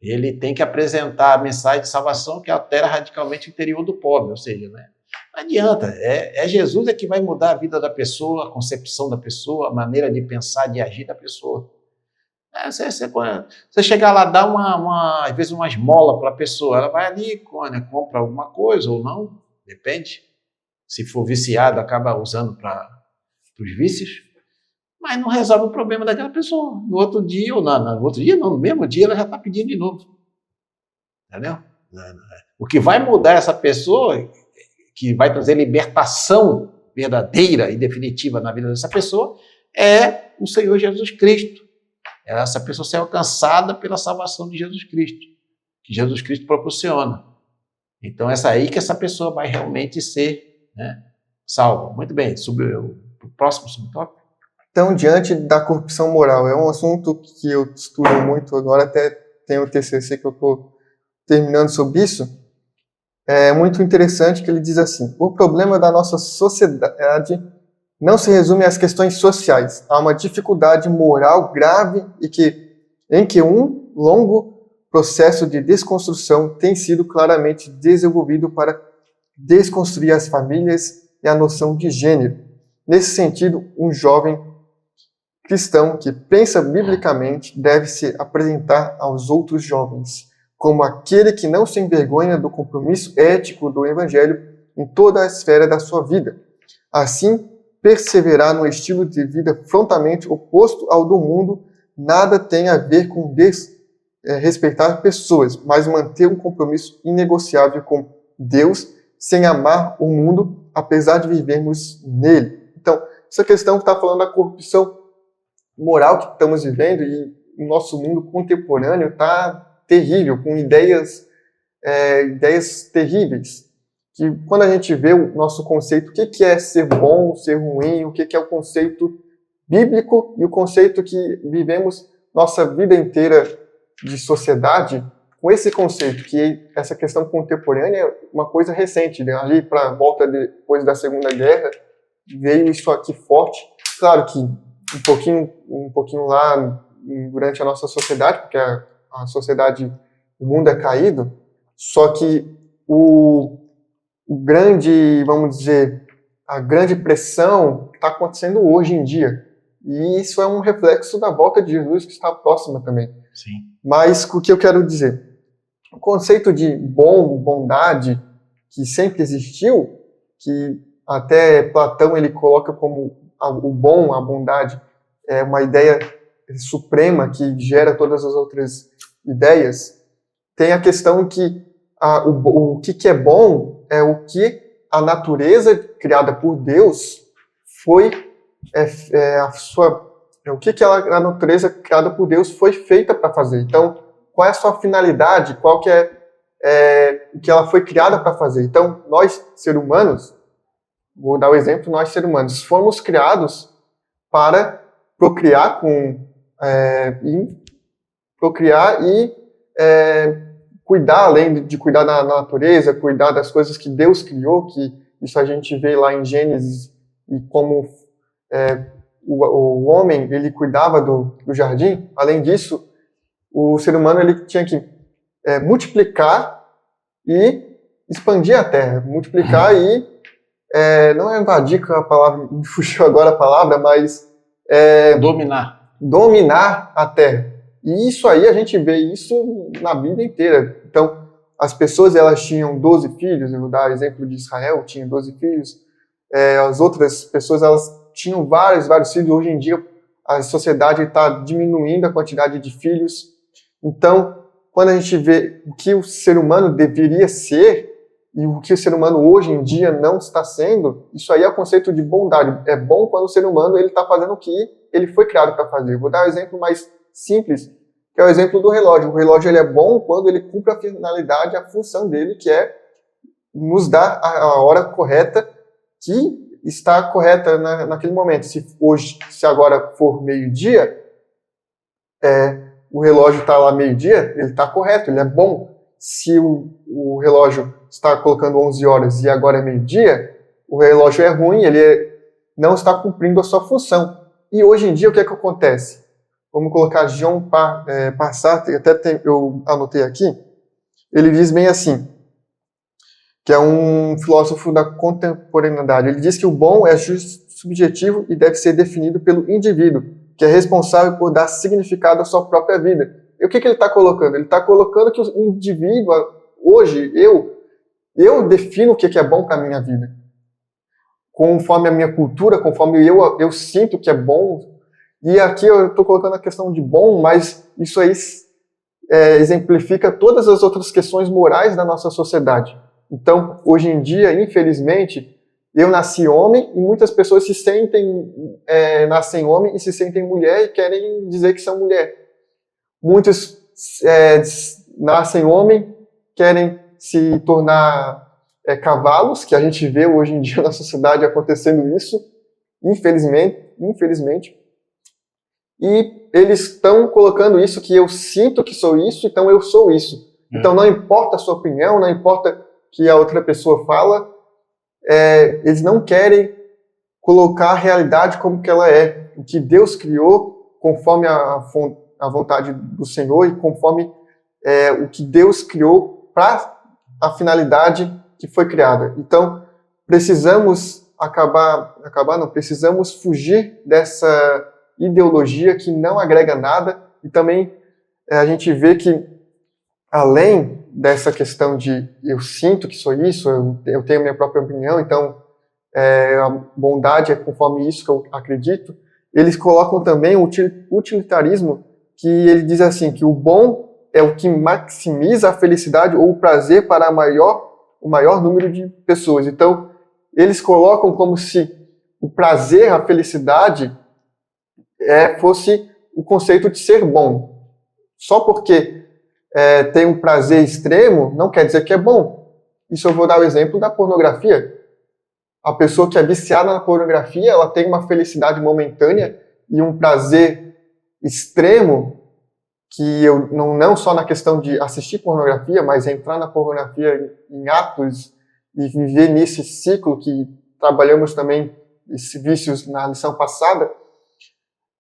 ele tem que apresentar a mensagem de salvação que altera radicalmente o interior do pobre, ou seja, né, não adianta, Jesus que vai mudar a vida da pessoa, a concepção da pessoa, a maneira de pensar, de agir da pessoa. Você chegar lá, dá às vezes uma esmola para a pessoa, ela vai ali, compra alguma coisa ou não, depende. Se for viciado, acaba usando para os vícios, mas não resolve o problema daquela pessoa. No outro dia, ou no mesmo dia, ela já está pedindo de novo. Entendeu? O que vai mudar essa pessoa, que vai trazer libertação verdadeira e definitiva na vida dessa pessoa, é o Senhor Jesus Cristo. Essa pessoa ser alcançada pela salvação de Jesus Cristo, que Jesus Cristo proporciona. Então, aí que essa pessoa vai realmente ser, né, salva. Muito bem, sobre o próximo subtópico. Então, diante da corrupção moral, é um assunto que eu estudo muito agora, até tem o TCC que eu estou terminando sobre isso. É muito interessante que ele diz assim: o problema da nossa sociedade não se resume às questões sociais. Há uma dificuldade moral grave em que um longo processo de desconstrução tem sido claramente desenvolvido para desconstruir as famílias e a noção de gênero. Nesse sentido, um jovem cristão que pensa biblicamente deve se apresentar aos outros jovens como aquele que não se envergonha do compromisso ético do Evangelho em toda a esfera da sua vida. Assim, perseverar no estilo de vida frontalmente oposto ao do mundo nada tem a ver com respeitar pessoas, mas manter um compromisso inegociável com Deus sem amar o mundo apesar de vivermos nele. Então, essa questão que está falando da corrupção moral que estamos vivendo, e o nosso mundo contemporâneo está terrível, com ideias terríveis. Que quando a gente vê o nosso conceito, o que é ser bom, ser ruim, o que é o conceito bíblico e o conceito que vivemos nossa vida inteira de sociedade, com esse conceito, que essa questão contemporânea é uma coisa recente, né? Ali para a volta depois da Segunda Guerra, veio isso aqui forte. Claro que um pouquinho lá durante a nossa sociedade, porque a sociedade, o mundo é caído, só que vamos dizer, a grande pressão está acontecendo hoje em dia. E isso é um reflexo da volta de Jesus que está próxima também. Sim. Mas o que eu quero dizer? O conceito de bondade, que sempre existiu, que até Platão ele coloca como o bom, a bondade, é uma ideia suprema que gera todas as outras ideias, tem a questão que o que é bom é o que a natureza criada por Deus foi o que a natureza criada por Deus foi feita para fazer. Então, qual é a sua finalidade? Qual que é o que ela foi criada para fazer? Então, nós, seres humanos, vou dar o exemplo, nós, seres humanos, fomos criados para procriar e cuidar, além de cuidar da natureza, cuidar das coisas que Deus criou, que isso a gente vê lá em Gênesis, e como o homem ele cuidava do jardim. Além disso, o ser humano ele tinha que multiplicar e expandir a terra. Multiplicar e não é invadir a palavra, me fugiu agora a palavra, mas dominar a terra. E isso aí, a gente vê isso na Bíblia inteira. Então, as pessoas, elas tinham 12 filhos, eu vou dar exemplo de Israel, tinha 12 filhos. As outras pessoas, elas tinham vários filhos. Hoje em dia, a sociedade está diminuindo a quantidade de filhos. Então, quando a gente vê o que o ser humano deveria ser e o que o ser humano hoje em dia não está sendo, isso aí é o conceito de bondade. É bom quando o ser humano está fazendo o que ele foi criado para fazer. Vou dar um exemplo mais simples, que é o exemplo do relógio. O relógio ele é bom quando ele cumpre a finalidade, a função dele, que é nos dar a hora correta, que está correta naquele momento. Se agora for meio-dia, o relógio está lá meio-dia, ele está correto, ele é bom. Se o relógio está colocando 11 horas e agora é meio-dia, o relógio é ruim, ele não está cumprindo a sua função. E hoje em dia, o que é que acontece? Vamos colocar Jean Paul, eu anotei aqui, ele diz bem assim, que é um filósofo da contemporaneidade. Ele diz que o bom é subjetivo e deve ser definido pelo indivíduo, que é responsável por dar significado à sua própria vida. E o que ele está colocando? Ele está colocando que o indivíduo, hoje, eu defino o que é bom para a minha vida. Conforme a minha cultura, conforme eu sinto que é bom. E aqui eu estou colocando a questão de bom, mas isso aí exemplifica todas as outras questões morais da nossa sociedade. Então, hoje em dia, infelizmente, eu nasci homem e muitas pessoas nascem homem e se sentem mulher e querem dizer que são mulher. Muitos nascem homem, querem se tornar cavalos, que a gente vê hoje em dia na sociedade acontecendo isso, infelizmente. E eles estão colocando isso, que eu sinto que sou isso, então eu sou isso. Então não importa a sua opinião, não importa o que a outra pessoa fala, eles não querem colocar a realidade como que ela é. O que Deus criou, conforme a vontade do Senhor e conforme o que Deus criou para a finalidade que foi criada. Então, precisamos precisamos fugir dessa ideologia que não agrega nada, e também a gente vê que, além dessa questão de eu sinto que sou isso, eu tenho minha própria opinião, então a bondade é conforme isso que eu acredito, eles colocam também o utilitarismo, que ele diz assim, que o bom é o que maximiza a felicidade ou o prazer para o maior número de pessoas. Então, eles colocam como se o prazer, a felicidade, fosse o conceito de ser bom. Só porque tem um prazer extremo, não quer dizer que é bom. Isso eu vou dar o exemplo da pornografia. A pessoa que é viciada na pornografia, ela tem uma felicidade momentânea e um prazer extremo, que eu não só na questão de assistir pornografia, mas entrar na pornografia em atos e viver nesse ciclo que trabalhamos também, esses vícios na lição passada.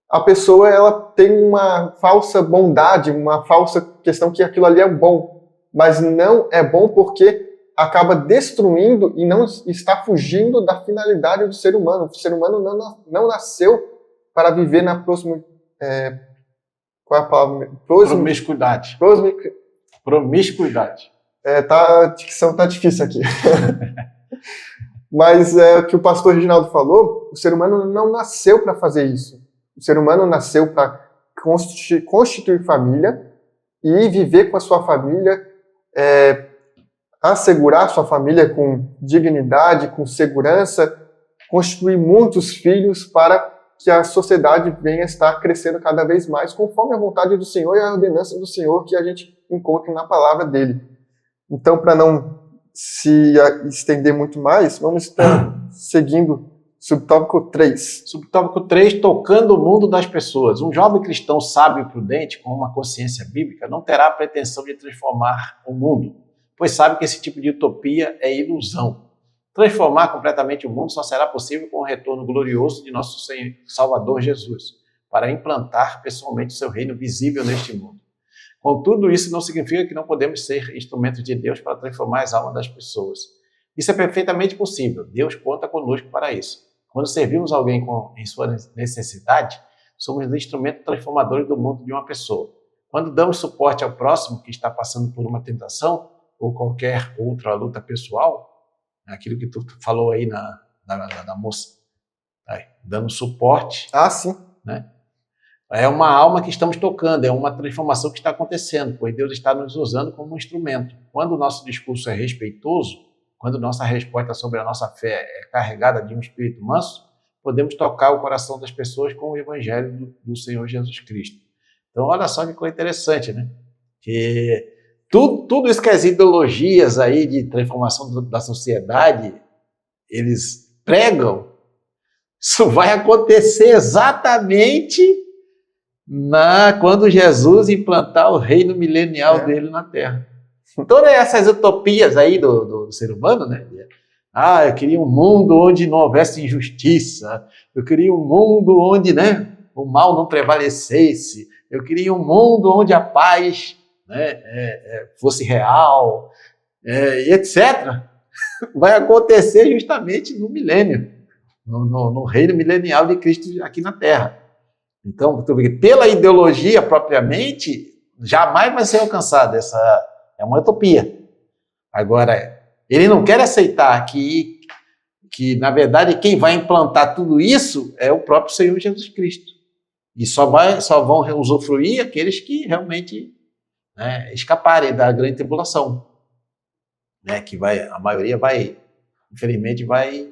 A pessoa, ela tem uma falsa bondade, uma falsa questão que aquilo ali é bom, mas não é bom porque acaba destruindo e não está fugindo da finalidade do ser humano. O ser humano não nasceu para viver na qual é a palavra? Promiscuidade. Promiscuidade. A dicção tá difícil aqui. Mas o que o pastor Reginaldo falou, o ser humano não nasceu para fazer isso. O ser humano nasceu para constituir família e viver com a sua família, assegurar a sua família com dignidade, com segurança, constituir muitos filhos para que a sociedade venha estar crescendo cada vez mais conforme a vontade do Senhor e a ordenança do Senhor que a gente encontra na palavra dele. Então, para não se estender muito mais, vamos estar seguindo subtópico 3. Subtópico 3, tocando o mundo das pessoas. Um jovem cristão sábio e prudente, com uma consciência bíblica, não terá a pretensão de transformar o mundo, pois sabe que esse tipo de utopia é ilusão. Transformar completamente o mundo só será possível com o retorno glorioso de nosso Senhor, Salvador Jesus, para implantar pessoalmente o seu reino visível neste mundo. Contudo, isso não significa que não podemos ser instrumentos de Deus para transformar as almas das pessoas. Isso é perfeitamente possível. Deus conta conosco para isso. Quando servimos alguém em sua necessidade, somos instrumentos transformadores do mundo de uma pessoa. Quando damos suporte ao próximo que está passando por uma tentação ou qualquer outra luta pessoal, aquilo que tu falou aí da moça, aí, dando suporte. Sim. Né? É uma alma que estamos tocando, é uma transformação que está acontecendo, pois Deus está nos usando como um instrumento. Quando o nosso discurso é respeitoso, quando nossa resposta sobre a nossa fé é carregada de um espírito manso, podemos tocar o coração das pessoas com o evangelho do Senhor Jesus Cristo. Então, olha só que coisa interessante, né? Que tudo isso que as ideologias aí de transformação da sociedade, eles pregam, isso vai acontecer exatamente quando Jesus implantar o reino milenial dele na Terra. Todas essas utopias aí do ser humano, né? Eu queria um mundo onde não houvesse injustiça, eu queria um mundo onde, né, o mal não prevalecesse, eu queria um mundo onde a paz, né, fosse real, etc. Vai acontecer justamente no milênio, no reino milenial de Cristo aqui na Terra. Então, pela ideologia propriamente, jamais vai ser alcançada. Essa é uma utopia. Agora, ele não quer aceitar que na verdade, quem vai implantar tudo isso é o próprio Senhor Jesus Cristo. E só vão usufruir aqueles que realmente, né, escaparem da grande tribulação. Né, que a maioria infelizmente, vai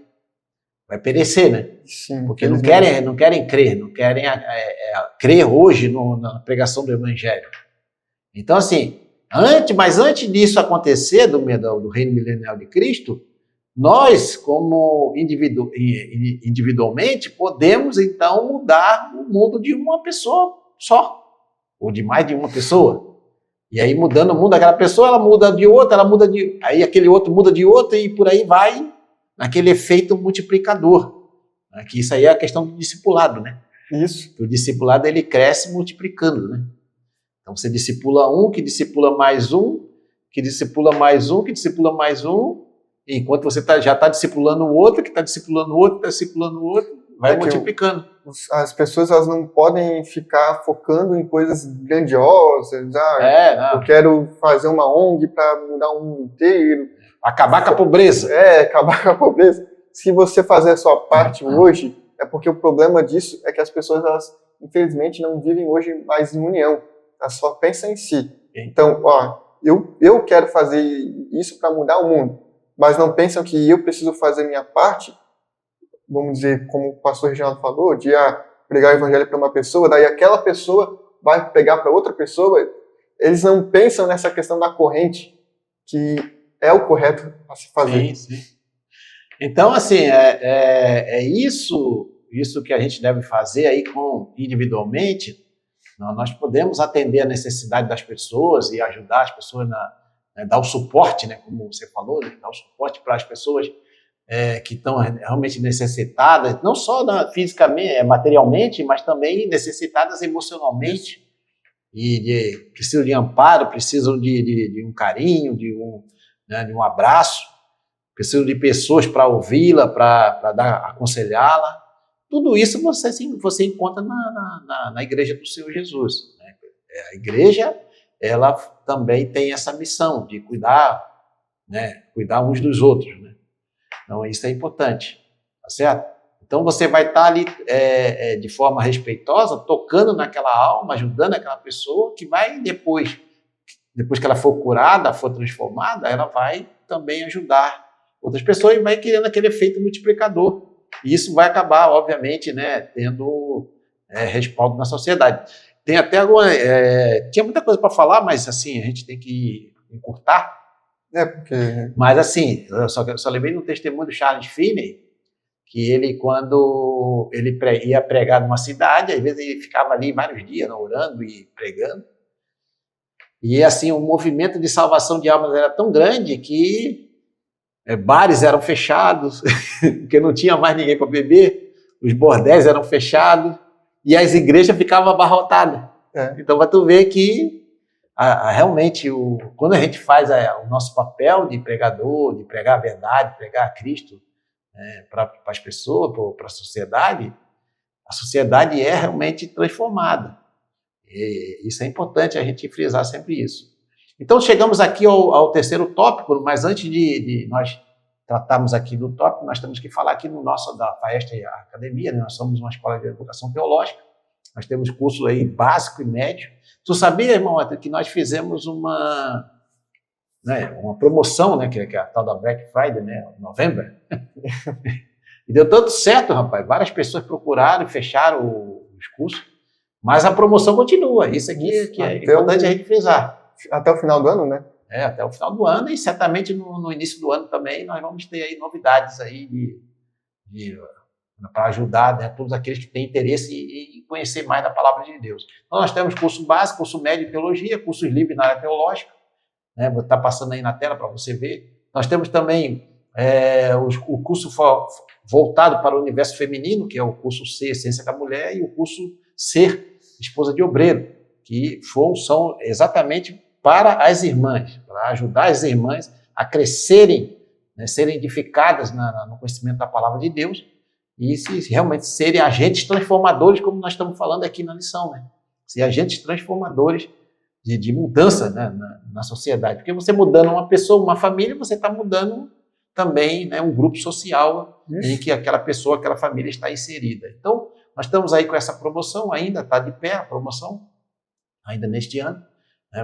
perecer, né? Sim, porque não querem crer, não querem crer hoje na pregação do Evangelho. Então, assim, mas antes disso acontecer, do reino milenial de Cristo, nós, como individualmente, podemos, então, mudar o mundo de uma pessoa só, ou de mais de uma pessoa. E aí, mudando o mundo daquela pessoa, ela muda de outra, aí aquele outro muda de outra, e por aí vai, naquele efeito multiplicador. Que isso aí é a questão do discipulado, né? Isso. O discipulado, ele cresce multiplicando, né? Então, você discipula um, que discipula mais um, que discipula mais um, que discipula mais um, e enquanto você já está discipulando o outro, que está discipulando o outro, está discipulando o outro, vai multiplicando. As pessoas, elas não podem ficar focando em coisas grandiosas. Eu quero fazer uma ONG para mudar o mundo inteiro. Acabar com a pobreza. Acabar com a pobreza. Se você fazer a sua parte hoje, é porque o problema disso é que as pessoas, elas, infelizmente, não vivem hoje mais em união. Elas só pensam em si. Então, eu quero fazer isso para mudar o mundo. mas não pensam que eu preciso fazer minha parte, vamos dizer, como o pastor Reginaldo falou, de pregar o evangelho para uma pessoa, daí aquela pessoa vai pregar para outra pessoa. Eles não pensam nessa questão da corrente, que é o correto a se fazer. Sim. Então, assim, isso que a gente deve fazer aí individualmente. Nós podemos atender a necessidade das pessoas e ajudar as pessoas, dar o suporte, né, como você falou, né, dar o suporte para as pessoas que estão realmente necessitadas, não só fisicamente, materialmente, mas também necessitadas emocionalmente, e precisam de amparo, precisam de um carinho, de um abraço, precisam de pessoas para ouvi-la, para aconselhá-la. Tudo isso você encontra na igreja do Senhor Jesus, né? A igreja, ela também tem essa missão de cuidar, né? Cuidar uns dos outros, né? Então, isso é importante, tá certo? Então, você vai estar ali de forma respeitosa, tocando naquela alma, ajudando aquela pessoa, que vai depois que ela for curada, for transformada, ela vai também ajudar outras pessoas e vai criando aquele efeito multiplicador. E isso vai acabar, obviamente, né, tendo respaldo na sociedade. Tem até tinha muita coisa para falar, mas assim, a gente tem que encurtar. Mas assim, eu só lembrei do testemunho do Charles Finney, que ele, quando ele ia pregar numa cidade, às vezes ele ficava ali vários dias, né, orando e pregando. E assim, o movimento de salvação de almas era tão grande que bares eram fechados, porque não tinha mais ninguém para beber, os bordéis eram fechados e as igrejas ficavam abarrotadas. Então, vai tu ver que realmente, quando a gente faz o nosso papel de pregador, de pregar a verdade, pregar a Cristo para as pessoas, para a sociedade é realmente transformada. E isso é importante a gente frisar sempre isso. Então, chegamos aqui ao terceiro tópico, mas antes de nós tratarmos aqui do tópico, nós temos que falar aqui no nosso da Faesta Academia, né? Nós somos uma escola de educação teológica, nós temos curso aí básico e médio. Tu sabia, irmão, que nós fizemos uma promoção, né, que é a tal da Black Friday, né, novembro? E deu tanto certo, rapaz, várias pessoas procuraram e fecharam os cursos, mas a promoção continua, isso aqui que é importante a gente frisar. Até o final do ano, né? Até o final do ano, e certamente no início do ano também nós vamos ter aí novidades aí para ajudar, né, todos aqueles que têm interesse em conhecer mais da palavra de Deus. Então nós temos curso básico, curso médio de teologia, cursos livres na área teológica, né, vou estar passando aí na tela para você ver. Nós temos também o curso voltado para o universo feminino, que é o curso C, Essência da Mulher, e o curso Ser, Esposa de Obreiro, que são exatamente para as irmãs, para ajudar as irmãs a crescerem, né, serem edificadas no conhecimento da palavra de Deus e realmente serem agentes transformadores, como nós estamos falando aqui na lição, né? Ser agentes transformadores de mudança, né, na sociedade. Porque você mudando uma pessoa, uma família, você está mudando também, né, um grupo social em que aquela pessoa, aquela família está inserida. Então, nós estamos aí com essa promoção, ainda está de pé a promoção, ainda neste ano.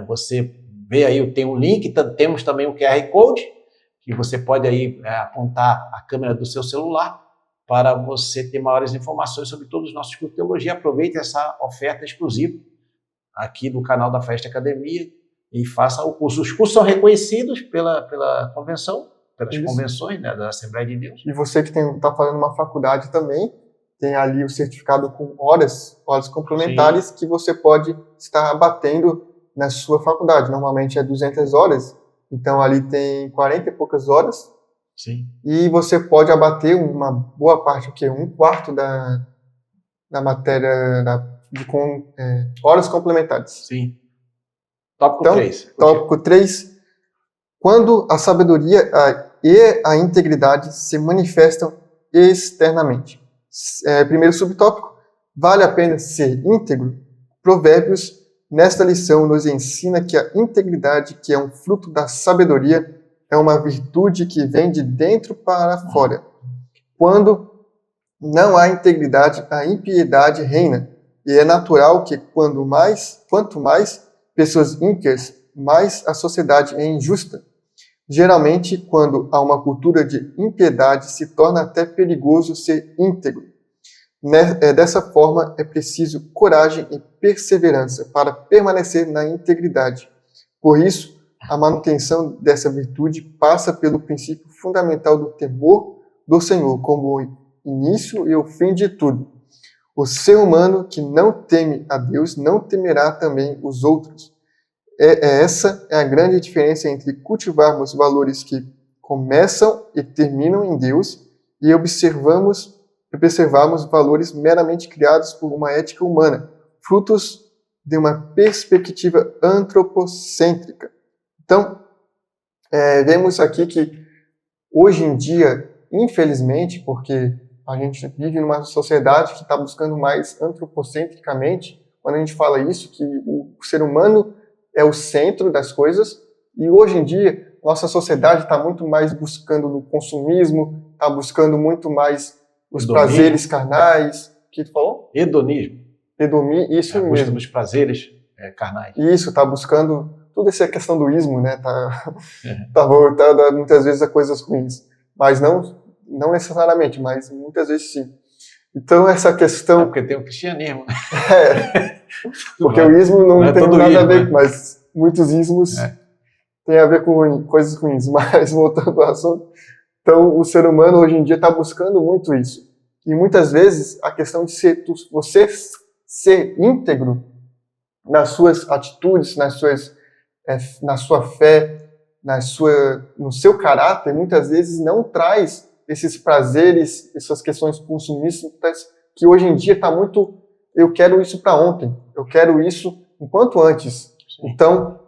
Você vê aí, tem um link, temos também o QR Code, que você pode aí apontar a câmera do seu celular para você ter maiores informações sobre todos os nossos cursos de teologia. Aproveite essa oferta exclusiva aqui do canal da Faesta Academia e faça o curso. Os cursos são reconhecidos pela convenção, pelas convenções, né, da Assembleia de Deus. E você que está fazendo uma faculdade também, tem ali o certificado com horas complementares. Sim. Que você pode estar abatendo na sua faculdade. Normalmente é 200 horas, então ali tem 40 e poucas horas. Sim. E você pode abater uma boa parte, um quarto da matéria com horas complementares. Sim. Tópico 3. Tópico 3. Quando a sabedoria e a integridade se manifestam externamente. Primeiro subtópico, vale a pena ser íntegro? Provérbios, nesta lição, nos ensina que a integridade, que é um fruto da sabedoria, é uma virtude que vem de dentro para fora. Quando não há integridade, a impiedade reina. E é natural que quanto mais pessoas ímpias, mais a sociedade é injusta. Geralmente, quando há uma cultura de impiedade, se torna até perigoso ser íntegro. Dessa forma, é preciso coragem e perseverança para permanecer na integridade. Por isso, a manutenção dessa virtude passa pelo princípio fundamental do temor do Senhor, como o início e o fim de tudo. O ser humano que não teme a Deus não temerá também os outros. Essa é a grande diferença entre cultivarmos valores que começam e terminam em Deus e observarmos valores meramente criados por uma ética humana, frutos de uma perspectiva antropocêntrica. Então, vemos aqui que hoje em dia, infelizmente, porque a gente vive numa sociedade que está buscando mais antropocentricamente, quando a gente fala isso, que o ser humano é o centro das coisas, e hoje em dia nossa sociedade está muito mais buscando no consumismo, está buscando muito mais os prazeres carnais. O que tu falou? Hedonismo. Isso mesmo. Busca dos prazeres carnais. Isso, está buscando toda essa questão do ismo, né? Tá voltada muitas vezes a coisas ruins, mas não necessariamente, mas muitas vezes sim. Então essa questão... porque tem o cristianismo, né? Porque o ismo não tem nada a ver, mas muitos ismos têm a ver com coisas ruins. Mas voltando ao assunto, então o ser humano hoje em dia está buscando muito isso. E muitas vezes a questão de você ser íntegro nas suas atitudes, na sua fé, no seu caráter, muitas vezes não traz esses prazeres, essas questões consumistas, que hoje em dia está muito, eu quero isso para ontem, eu quero isso enquanto antes. Sim. Então,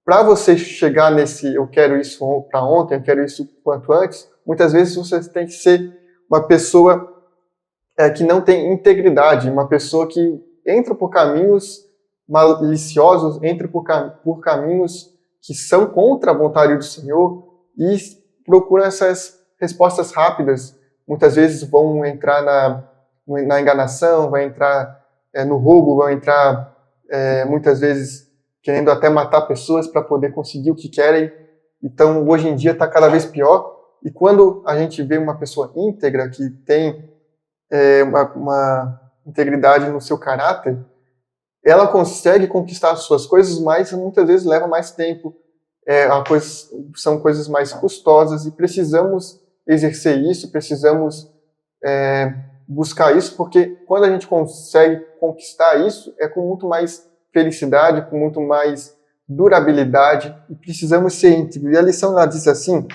para você chegar nesse eu quero isso para ontem, eu quero isso quanto antes, muitas vezes você tem que ser uma pessoa que não tem integridade, uma pessoa que entra por caminhos maliciosos, entra por caminhos que são contra a vontade do Senhor e procuram essas respostas rápidas. Muitas vezes vão entrar na enganação, vão entrar no roubo, vão entrar muitas vezes querendo até matar pessoas para poder conseguir o que querem. Então, hoje em dia está cada vez pior. E quando a gente vê uma pessoa íntegra, que tem uma integridade no seu caráter, ela consegue conquistar as suas coisas, mas muitas vezes leva mais tempo. São coisas mais custosas e precisamos exercer isso, precisamos buscar isso, porque quando a gente consegue conquistar isso, é com muito mais felicidade, com muito mais durabilidade, e precisamos ser íntegros. E a lição lá diz assim,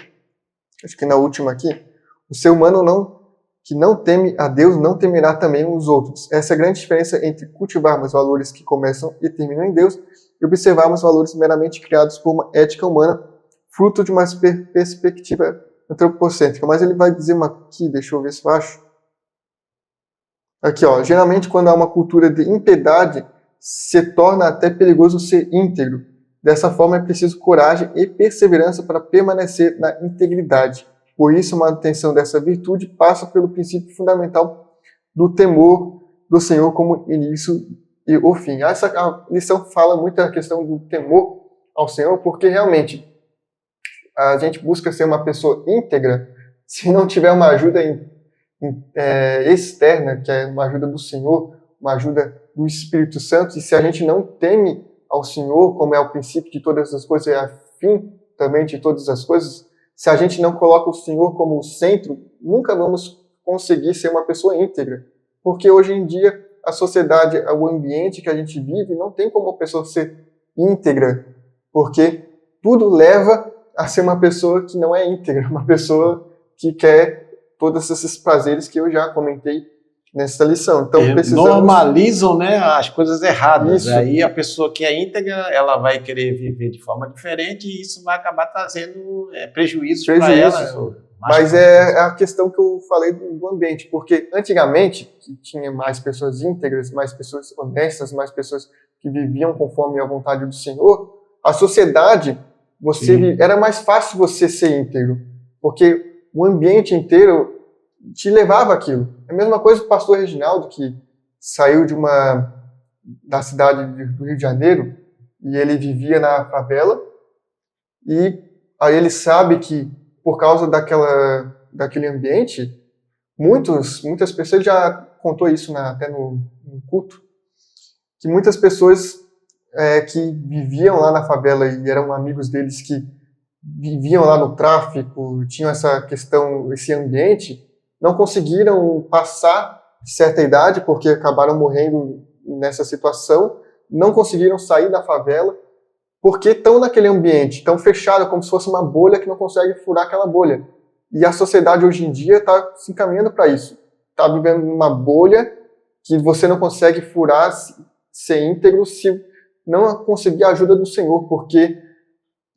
acho que na última aqui, o ser humano que não teme a Deus não temerá também os outros. Essa é a grande diferença entre cultivarmos valores que começam e terminam em Deus e observarmos valores meramente criados por uma ética humana, fruto de uma perspectiva antropocêntrica. Mas ele vai dizer aqui, deixa eu ver se eu acho. Aqui, ó, geralmente quando há uma cultura de impiedade, se torna até perigoso ser íntegro. Dessa forma é preciso coragem e perseverança para permanecer na integridade. Por isso, a manutenção dessa virtude passa pelo princípio fundamental do temor do Senhor como início e o fim. Essa lição fala muito da questão do temor ao Senhor, porque realmente a gente busca ser uma pessoa íntegra se não tiver uma ajuda externa, que é uma ajuda do Senhor, uma ajuda do Espírito Santo, e se a gente não teme ao Senhor, como é o princípio de todas as coisas, é a fim também de todas as coisas, se a gente não coloca o Senhor como o centro, nunca vamos conseguir ser uma pessoa íntegra. Porque hoje em dia, a sociedade, o ambiente que a gente vive, não tem como a pessoa ser íntegra. Porque tudo leva a ser uma pessoa que não é íntegra, uma pessoa que quer todos esses prazeres que eu já comentei nessa lição. Então, normalizam, né, as coisas erradas. Isso. Aí a pessoa que é íntegra, ela vai querer viver de forma diferente e isso vai acabar trazendo prejuízos para ela. Mas é a questão que eu falei do ambiente, porque antigamente, que tinha mais pessoas íntegras, mais pessoas honestas, mais pessoas que viviam conforme a vontade do Senhor, a sociedade, era mais fácil você ser íntegro, porque o ambiente inteiro te levava aquilo. É a mesma coisa que o pastor Reginaldo, que saiu da cidade do Rio de Janeiro, e ele vivia na favela, e aí ele sabe que, por causa daquele ambiente, muitas pessoas, ele já contou isso até no culto, que muitas pessoas que viviam lá na favela e eram amigos deles que viviam lá no tráfico, tinham essa questão, esse ambiente, não conseguiram passar de certa idade porque acabaram morrendo nessa situação, não conseguiram sair da favela porque estão naquele ambiente, estão fechados, como se fosse uma bolha que não consegue furar aquela bolha. E a sociedade hoje em dia está se encaminhando para isso. Está vivendo numa bolha que você não consegue furar, ser íntegro, se não conseguir a ajuda do Senhor, porque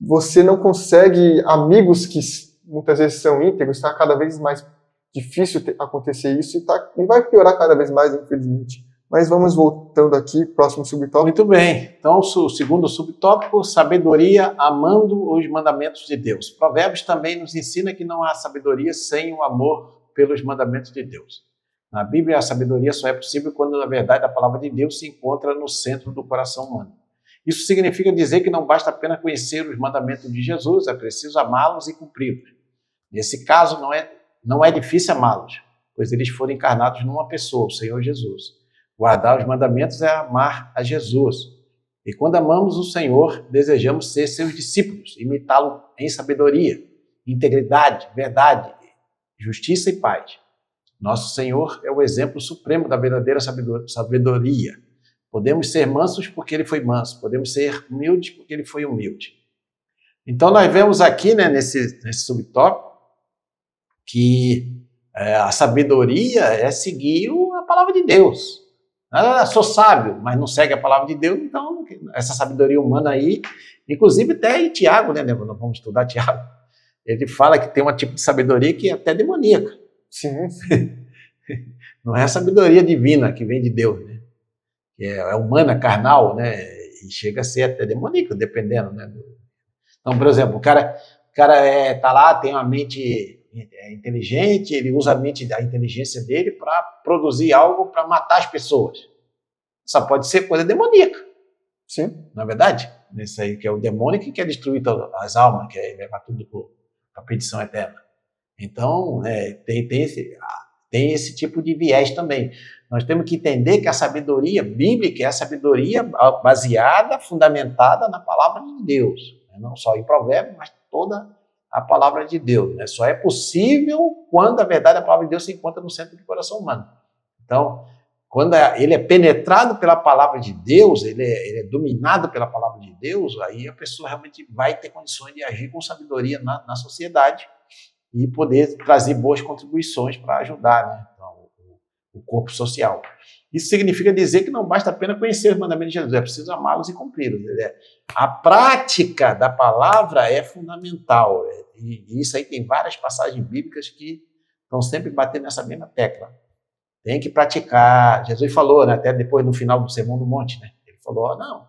você não consegue amigos que muitas vezes são íntegros, está cada vez mais difícil acontecer isso e vai piorar cada vez mais, infelizmente. Mas vamos voltando aqui, próximo subtópico. Muito bem. Então, o segundo subtópico, sabedoria amando os mandamentos de Deus. Provérbios também nos ensina que não há sabedoria sem o amor pelos mandamentos de Deus. Na Bíblia, a sabedoria só é possível quando, na verdade, a palavra de Deus se encontra no centro do coração humano. Isso significa dizer que não basta apenas conhecer os mandamentos de Jesus, é preciso amá-los e cumpri-los. Nesse caso, não é difícil amá-los, pois eles foram encarnados numa pessoa, o Senhor Jesus. Guardar os mandamentos é amar a Jesus. E quando amamos o Senhor, desejamos ser seus discípulos, imitá-lo em sabedoria, integridade, verdade, justiça e paz. Nosso Senhor é o exemplo supremo da verdadeira sabedoria. Podemos ser mansos porque ele foi manso, podemos ser humildes porque ele foi humilde. Então nós vemos aqui, né, nesse subtópico, que a sabedoria é seguir a palavra de Deus. Sou sábio, mas não segue a palavra de Deus, então essa sabedoria humana aí, inclusive até em Tiago, né, nós vamos estudar Tiago, ele fala que tem um tipo de sabedoria que é até demoníaca. Sim. Não é a sabedoria divina que vem de Deus, né? Que é humana, carnal, né? E chega a ser até demoníaca, dependendo, né? Então, por exemplo, o cara tá lá, tem uma mente inteligente, ele usa a inteligência dele para produzir algo para matar as pessoas. Só pode ser coisa demoníaca. Sim. Não é verdade? Isso aí que é o demônio que quer destruir todas as almas, quer levar tudo para a perdição eterna. Então, tem esse tipo de viés também. Nós temos que entender que a sabedoria bíblica é a sabedoria baseada, fundamentada na palavra de Deus. Não só em Provérbios, mas toda a palavra de Deus. Né? Só é possível quando a verdade da palavra de Deus se encontra no centro do coração humano. Então, quando ele é penetrado pela palavra de Deus, ele é dominado pela palavra de Deus, aí a pessoa realmente vai ter condições de agir com sabedoria na sociedade e poder trazer boas contribuições para ajudar, né? Então, o corpo social. Isso significa dizer que não basta apenas conhecer os mandamentos de Jesus, é preciso amá-los e cumpri-los. A prática da palavra é fundamental. E isso aí tem várias passagens bíblicas que estão sempre batendo nessa mesma tecla. Tem que praticar. Jesus falou, né, até depois no final do Sermão do Monte, né, ele falou, não,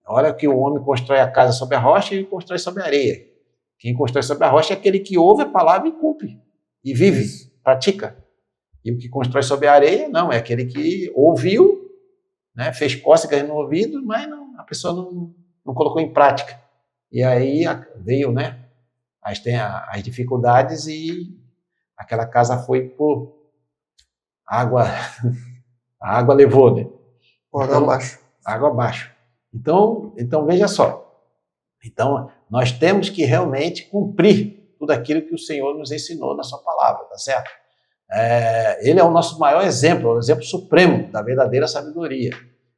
na hora que o homem constrói a casa sobre a rocha, ele constrói sobre a areia. Quem constrói sobre a rocha é aquele que ouve a palavra e cumpre, e vive, pratica. E o que constrói sobre a areia, não, é aquele que ouviu, né, fez cócegas no ouvido, mas a pessoa não colocou em prática. E aí veio, né, as dificuldades e aquela casa foi por água, a água levou, né? Água abaixo. Água abaixo. Então veja só. Então, nós temos que realmente cumprir tudo aquilo que o Senhor nos ensinou na sua palavra, tá certo? Ele é o nosso maior exemplo, o exemplo supremo da verdadeira sabedoria.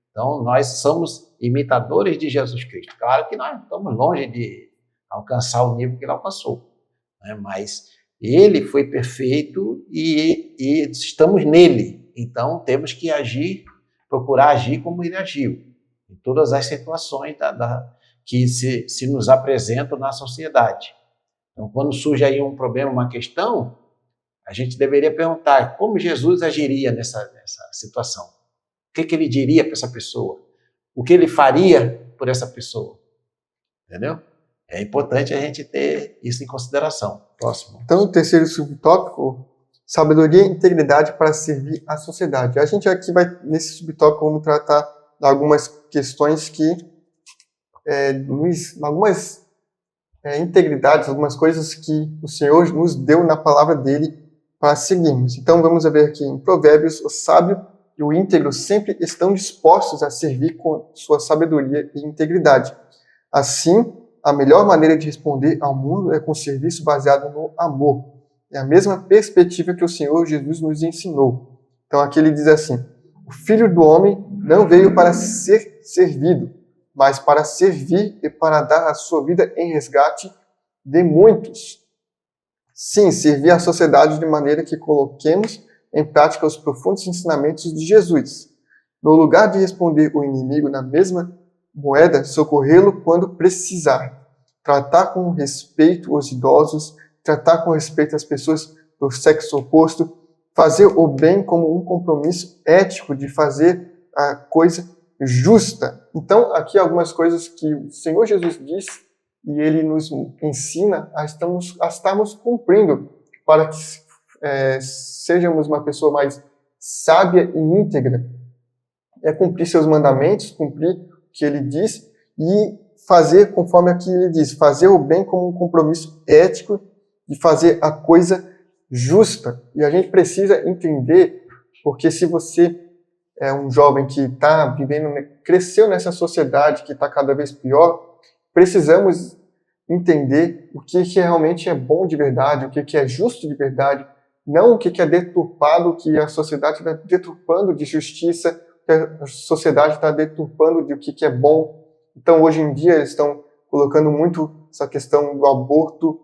Então, nós somos imitadores de Jesus Cristo. Claro que nós estamos longe de alcançar o nível que ele alcançou, né? Mas ele foi perfeito e estamos nele. Então, temos que procurar agir como ele agiu, em todas as situações que se nos apresentam na sociedade. Então, quando surge aí um problema, uma questão, a gente deveria perguntar como Jesus agiria nessa situação. O que ele diria para essa pessoa? O que ele faria por essa pessoa? Entendeu? É importante a gente ter isso em consideração. Próximo. Então, o terceiro subtópico, sabedoria e integridade para servir a sociedade. A gente aqui vai, nesse subtópico, vamos tratar de algumas questões que, algumas integridade, algumas coisas que o Senhor nos deu na palavra dele para seguirmos. Então vamos ver aqui em Provérbios: o sábio e o íntegro sempre estão dispostos a servir com sua sabedoria e integridade. Assim, a melhor maneira de responder ao mundo é com serviço baseado no amor. É a mesma perspectiva que o Senhor Jesus nos ensinou. Então aqui ele diz assim: o Filho do Homem não veio para ser servido, mas para servir e para dar a sua vida em resgate de muitos. Sim, servir a sociedade de maneira que coloquemos em prática os profundos ensinamentos de Jesus. No lugar de responder o inimigo na mesma moeda, socorrê-lo quando precisar. Tratar com respeito os idosos, tratar com respeito as pessoas do sexo oposto, fazer o bem como um compromisso ético de fazer a coisa justa. Então, aqui algumas coisas que o Senhor Jesus diz e ele nos ensina a estarmos cumprindo para que sejamos uma pessoa mais sábia e íntegra. É cumprir seus mandamentos, cumprir o que ele diz e fazer conforme aqui ele diz, fazer o bem como um compromisso ético de fazer a coisa justa. E a gente precisa entender, porque se você é um jovem que está vivendo, cresceu nessa sociedade que está cada vez pior, precisamos entender o que realmente é bom de verdade, o que é justo de verdade, não o que é deturpado, o que a sociedade está deturpando de justiça, o que a sociedade está deturpando de o que é bom. Então, hoje em dia, eles estão colocando muito essa questão do aborto,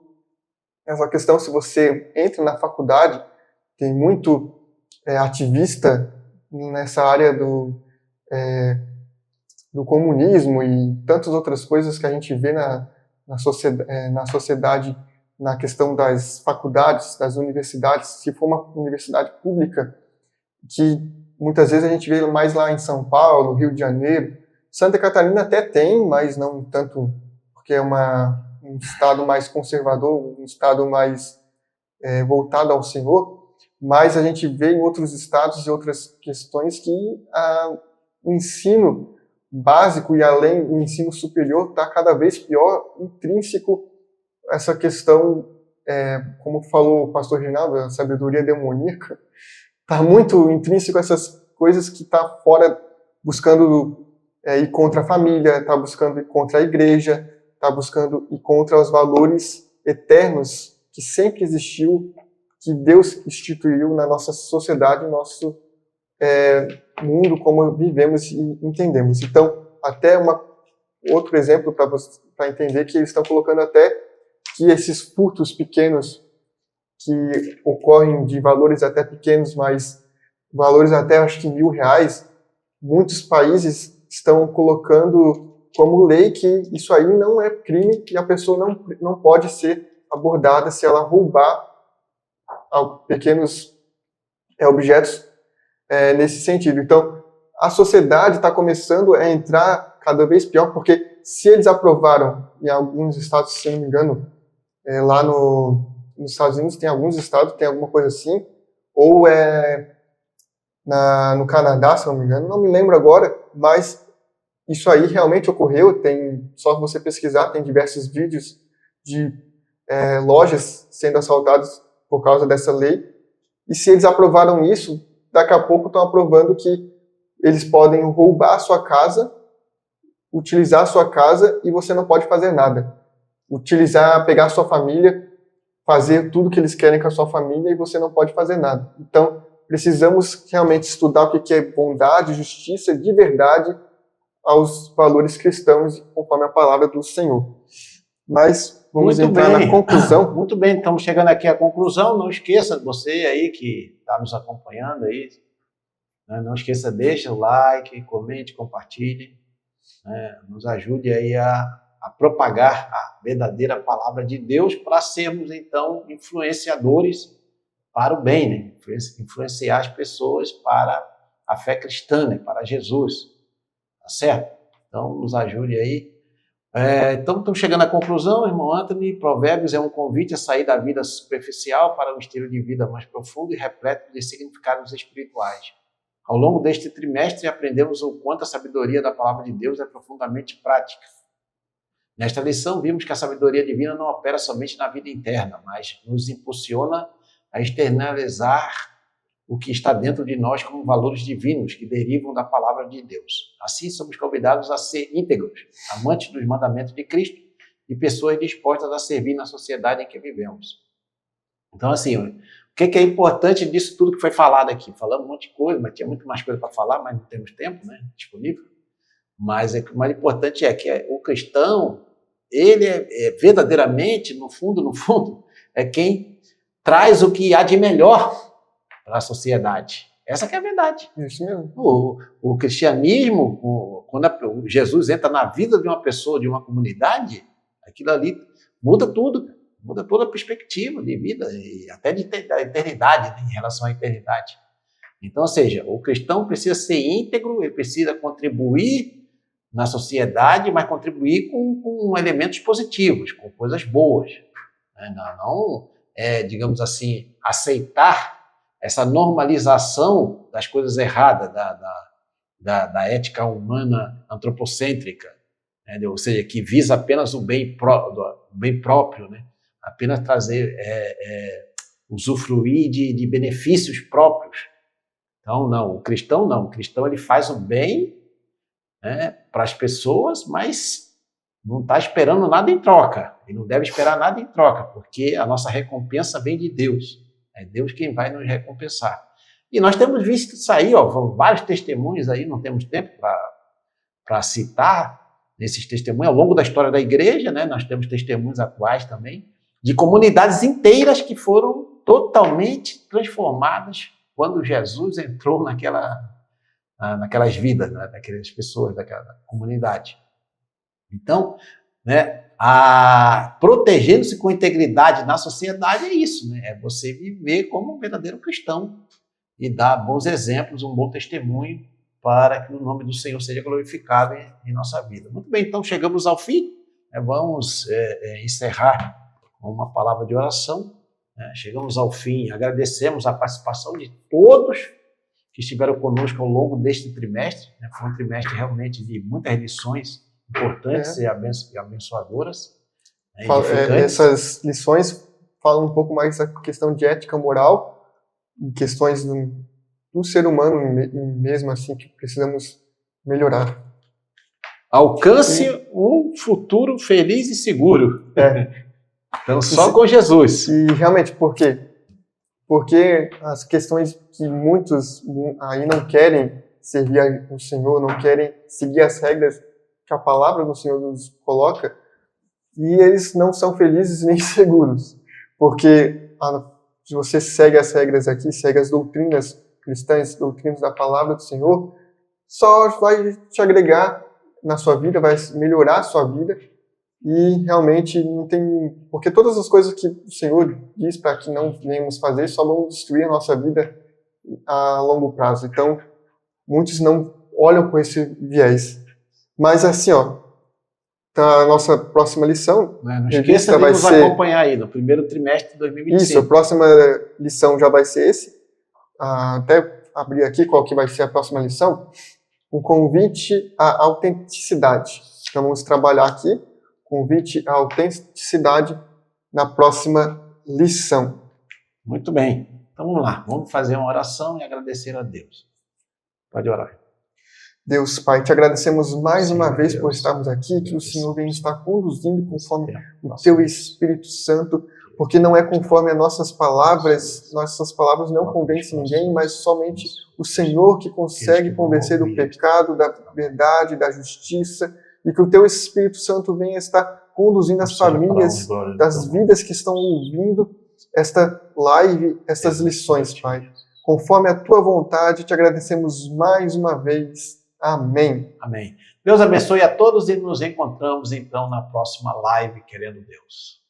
essa questão, se você entra na faculdade, tem muito ativista nessa área do comunismo e tantas outras coisas que a gente vê na sociedade, na questão das faculdades, das universidades. Se for uma universidade pública, que muitas vezes a gente vê mais lá em São Paulo, Rio de Janeiro, Santa Catarina até tem, mas não tanto, porque é um estado mais conservador, um estado mais voltado ao Senhor, mas a gente vê em outros estados e outras questões que o ensino básico e além do ensino superior está cada vez pior, intrínseco essa questão, como falou o pastor Rinaldo, a sabedoria demoníaca, está muito intrínseco essas coisas que está fora, buscando ir contra a família, está buscando ir contra a igreja, está buscando ir contra os valores eternos que sempre existiu, que Deus instituiu na nossa sociedade, no nosso mundo, como vivemos e entendemos. Então, até outro exemplo para entender que eles estão colocando até que esses furtos pequenos que ocorrem de valores até pequenos, mas valores até acho que R$1.000, muitos países estão colocando como lei que isso aí não é crime e a pessoa não pode ser abordada se ela roubar pequenos objetos nesse sentido. Então, a sociedade está começando a entrar cada vez pior, porque se eles aprovaram em alguns estados, se não me engano, lá nos Estados Unidos tem alguns estados, tem alguma coisa assim, ou no Canadá, se não me engano, não me lembro agora, mas isso aí realmente ocorreu, só você pesquisar, tem diversos vídeos de lojas sendo assaltadas por causa dessa lei, e se eles aprovaram isso, daqui a pouco estão aprovando que eles podem roubar a sua casa, utilizar a sua casa e você não pode fazer nada. Pegar a sua família, fazer tudo que eles querem com a sua família e você não pode fazer nada. Então, precisamos realmente estudar o que é bondade, justiça, de verdade, aos valores cristãos, conforme a palavra do Senhor. Mas vamos entrar na conclusão. Muito bem, estamos chegando aqui à conclusão. Não esqueça, você aí que está nos acompanhando aí, não esqueça, deixa o like, comente, compartilhe, nos ajude aí a propagar a verdadeira palavra de Deus para sermos, então, influenciadores para o bem, né? Influenciar as pessoas para a fé cristã, né? Para Jesus, tá certo? Então, nos ajude aí. Então, estamos chegando à conclusão, irmão Anthony. Provérbios é um convite a sair da vida superficial para um estilo de vida mais profundo e repleto de significados espirituais. Ao longo deste trimestre, aprendemos o quanto a sabedoria da palavra de Deus é profundamente prática. Nesta lição, vimos que a sabedoria divina não opera somente na vida interna, mas nos impulsiona a externalizar o que está dentro de nós como valores divinos que derivam da palavra de Deus. Assim, somos convidados a ser íntegros, amantes dos mandamentos de Cristo e pessoas dispostas a servir na sociedade em que vivemos. Então, assim, o que é importante disso tudo que foi falado aqui? Falamos um monte de coisa, mas tinha muito mais coisa para falar, mas não temos tempo, né, disponível. Mas o mais importante é que o cristão, ele é verdadeiramente, no fundo, é quem traz o que há de melhor para a sociedade. Essa que é a verdade. Isso mesmo. O cristianismo, quando Jesus entra na vida de uma pessoa, de uma comunidade, aquilo ali muda tudo, muda toda a perspectiva de vida e até da eternidade, né, em relação à eternidade. Então, ou seja, o cristão precisa ser íntegro, ele precisa contribuir na sociedade, mas contribuir com elementos positivos, com coisas boas. Não, digamos assim, aceitar essa normalização das coisas erradas, da ética humana antropocêntrica, né? Ou seja, que visa apenas o bem próprio, né? Apenas trazer, usufruir de benefícios próprios. Então, não, o cristão ele faz o bem, né, para as pessoas, mas não está esperando nada em troca. Ele não deve esperar nada em troca, porque a nossa recompensa vem de Deus. É Deus quem vai nos recompensar. E nós temos visto isso aí, vários testemunhos aí, não temos tempo para citar esses testemunhos. Ao longo da história da igreja, né, nós temos testemunhos atuais também, de comunidades inteiras que foram totalmente transformadas quando Jesus entrou naquelas vidas, né, daquelas pessoas, daquela comunidade. Então, né, protegendo-se com integridade na sociedade é isso, né? É você viver como um verdadeiro cristão e dar bons exemplos, um bom testemunho para que o nome do Senhor seja glorificado em nossa vida. Muito bem, então chegamos ao fim, né? Vamos encerrar com uma palavra de oração, né? Chegamos ao fim, agradecemos a participação de todos que estiveram conosco ao longo deste trimestre, né? Foi um trimestre realmente de muitas lições importantes e abençoadoras. Né? Essas lições falam um pouco mais da questão de ética moral, questões do ser humano mesmo assim, que precisamos melhorar. Alcance um futuro feliz e seguro. Então, só com Jesus. E realmente, por quê? Porque as questões que muitos aí não querem servir ao Senhor, não querem seguir as regras que a palavra do Senhor nos coloca, e eles não são felizes nem seguros. Porque se você segue as regras aqui, segue as doutrinas cristãs, doutrinas da palavra do Senhor, só vai te agregar na sua vida, vai melhorar a sua vida, e realmente não tem... Porque todas as coisas que o Senhor diz para que não venhamos fazer só vão destruir a nossa vida a longo prazo. Então, muitos não olham com esse viés. Mas assim, a nossa próxima lição... Não esqueça de nos acompanhar aí no primeiro trimestre de 2025. Isso, a próxima lição já vai ser esse. Até abrir aqui qual que vai ser a próxima lição. Um convite à autenticidade. Então vamos trabalhar aqui. Convite à autenticidade na próxima lição. Muito bem. Então vamos lá. Vamos fazer uma oração e agradecer a Deus. Pode orar. Deus, Pai, te agradecemos mais uma vez por estarmos aqui, que o Senhor vem estar conduzindo conforme o Teu Espírito Santo, porque não é conforme as nossas palavras não convencem ninguém, mas somente o Senhor que consegue convencer do pecado, da verdade, da justiça, e que o Teu Espírito Santo venha estar conduzindo as famílias, das vidas que estão ouvindo esta live, estas lições, Pai. Conforme a Tua vontade, te agradecemos mais uma vez. Amém. Amém. Deus abençoe a todos e nos encontramos então na próxima live, querendo Deus.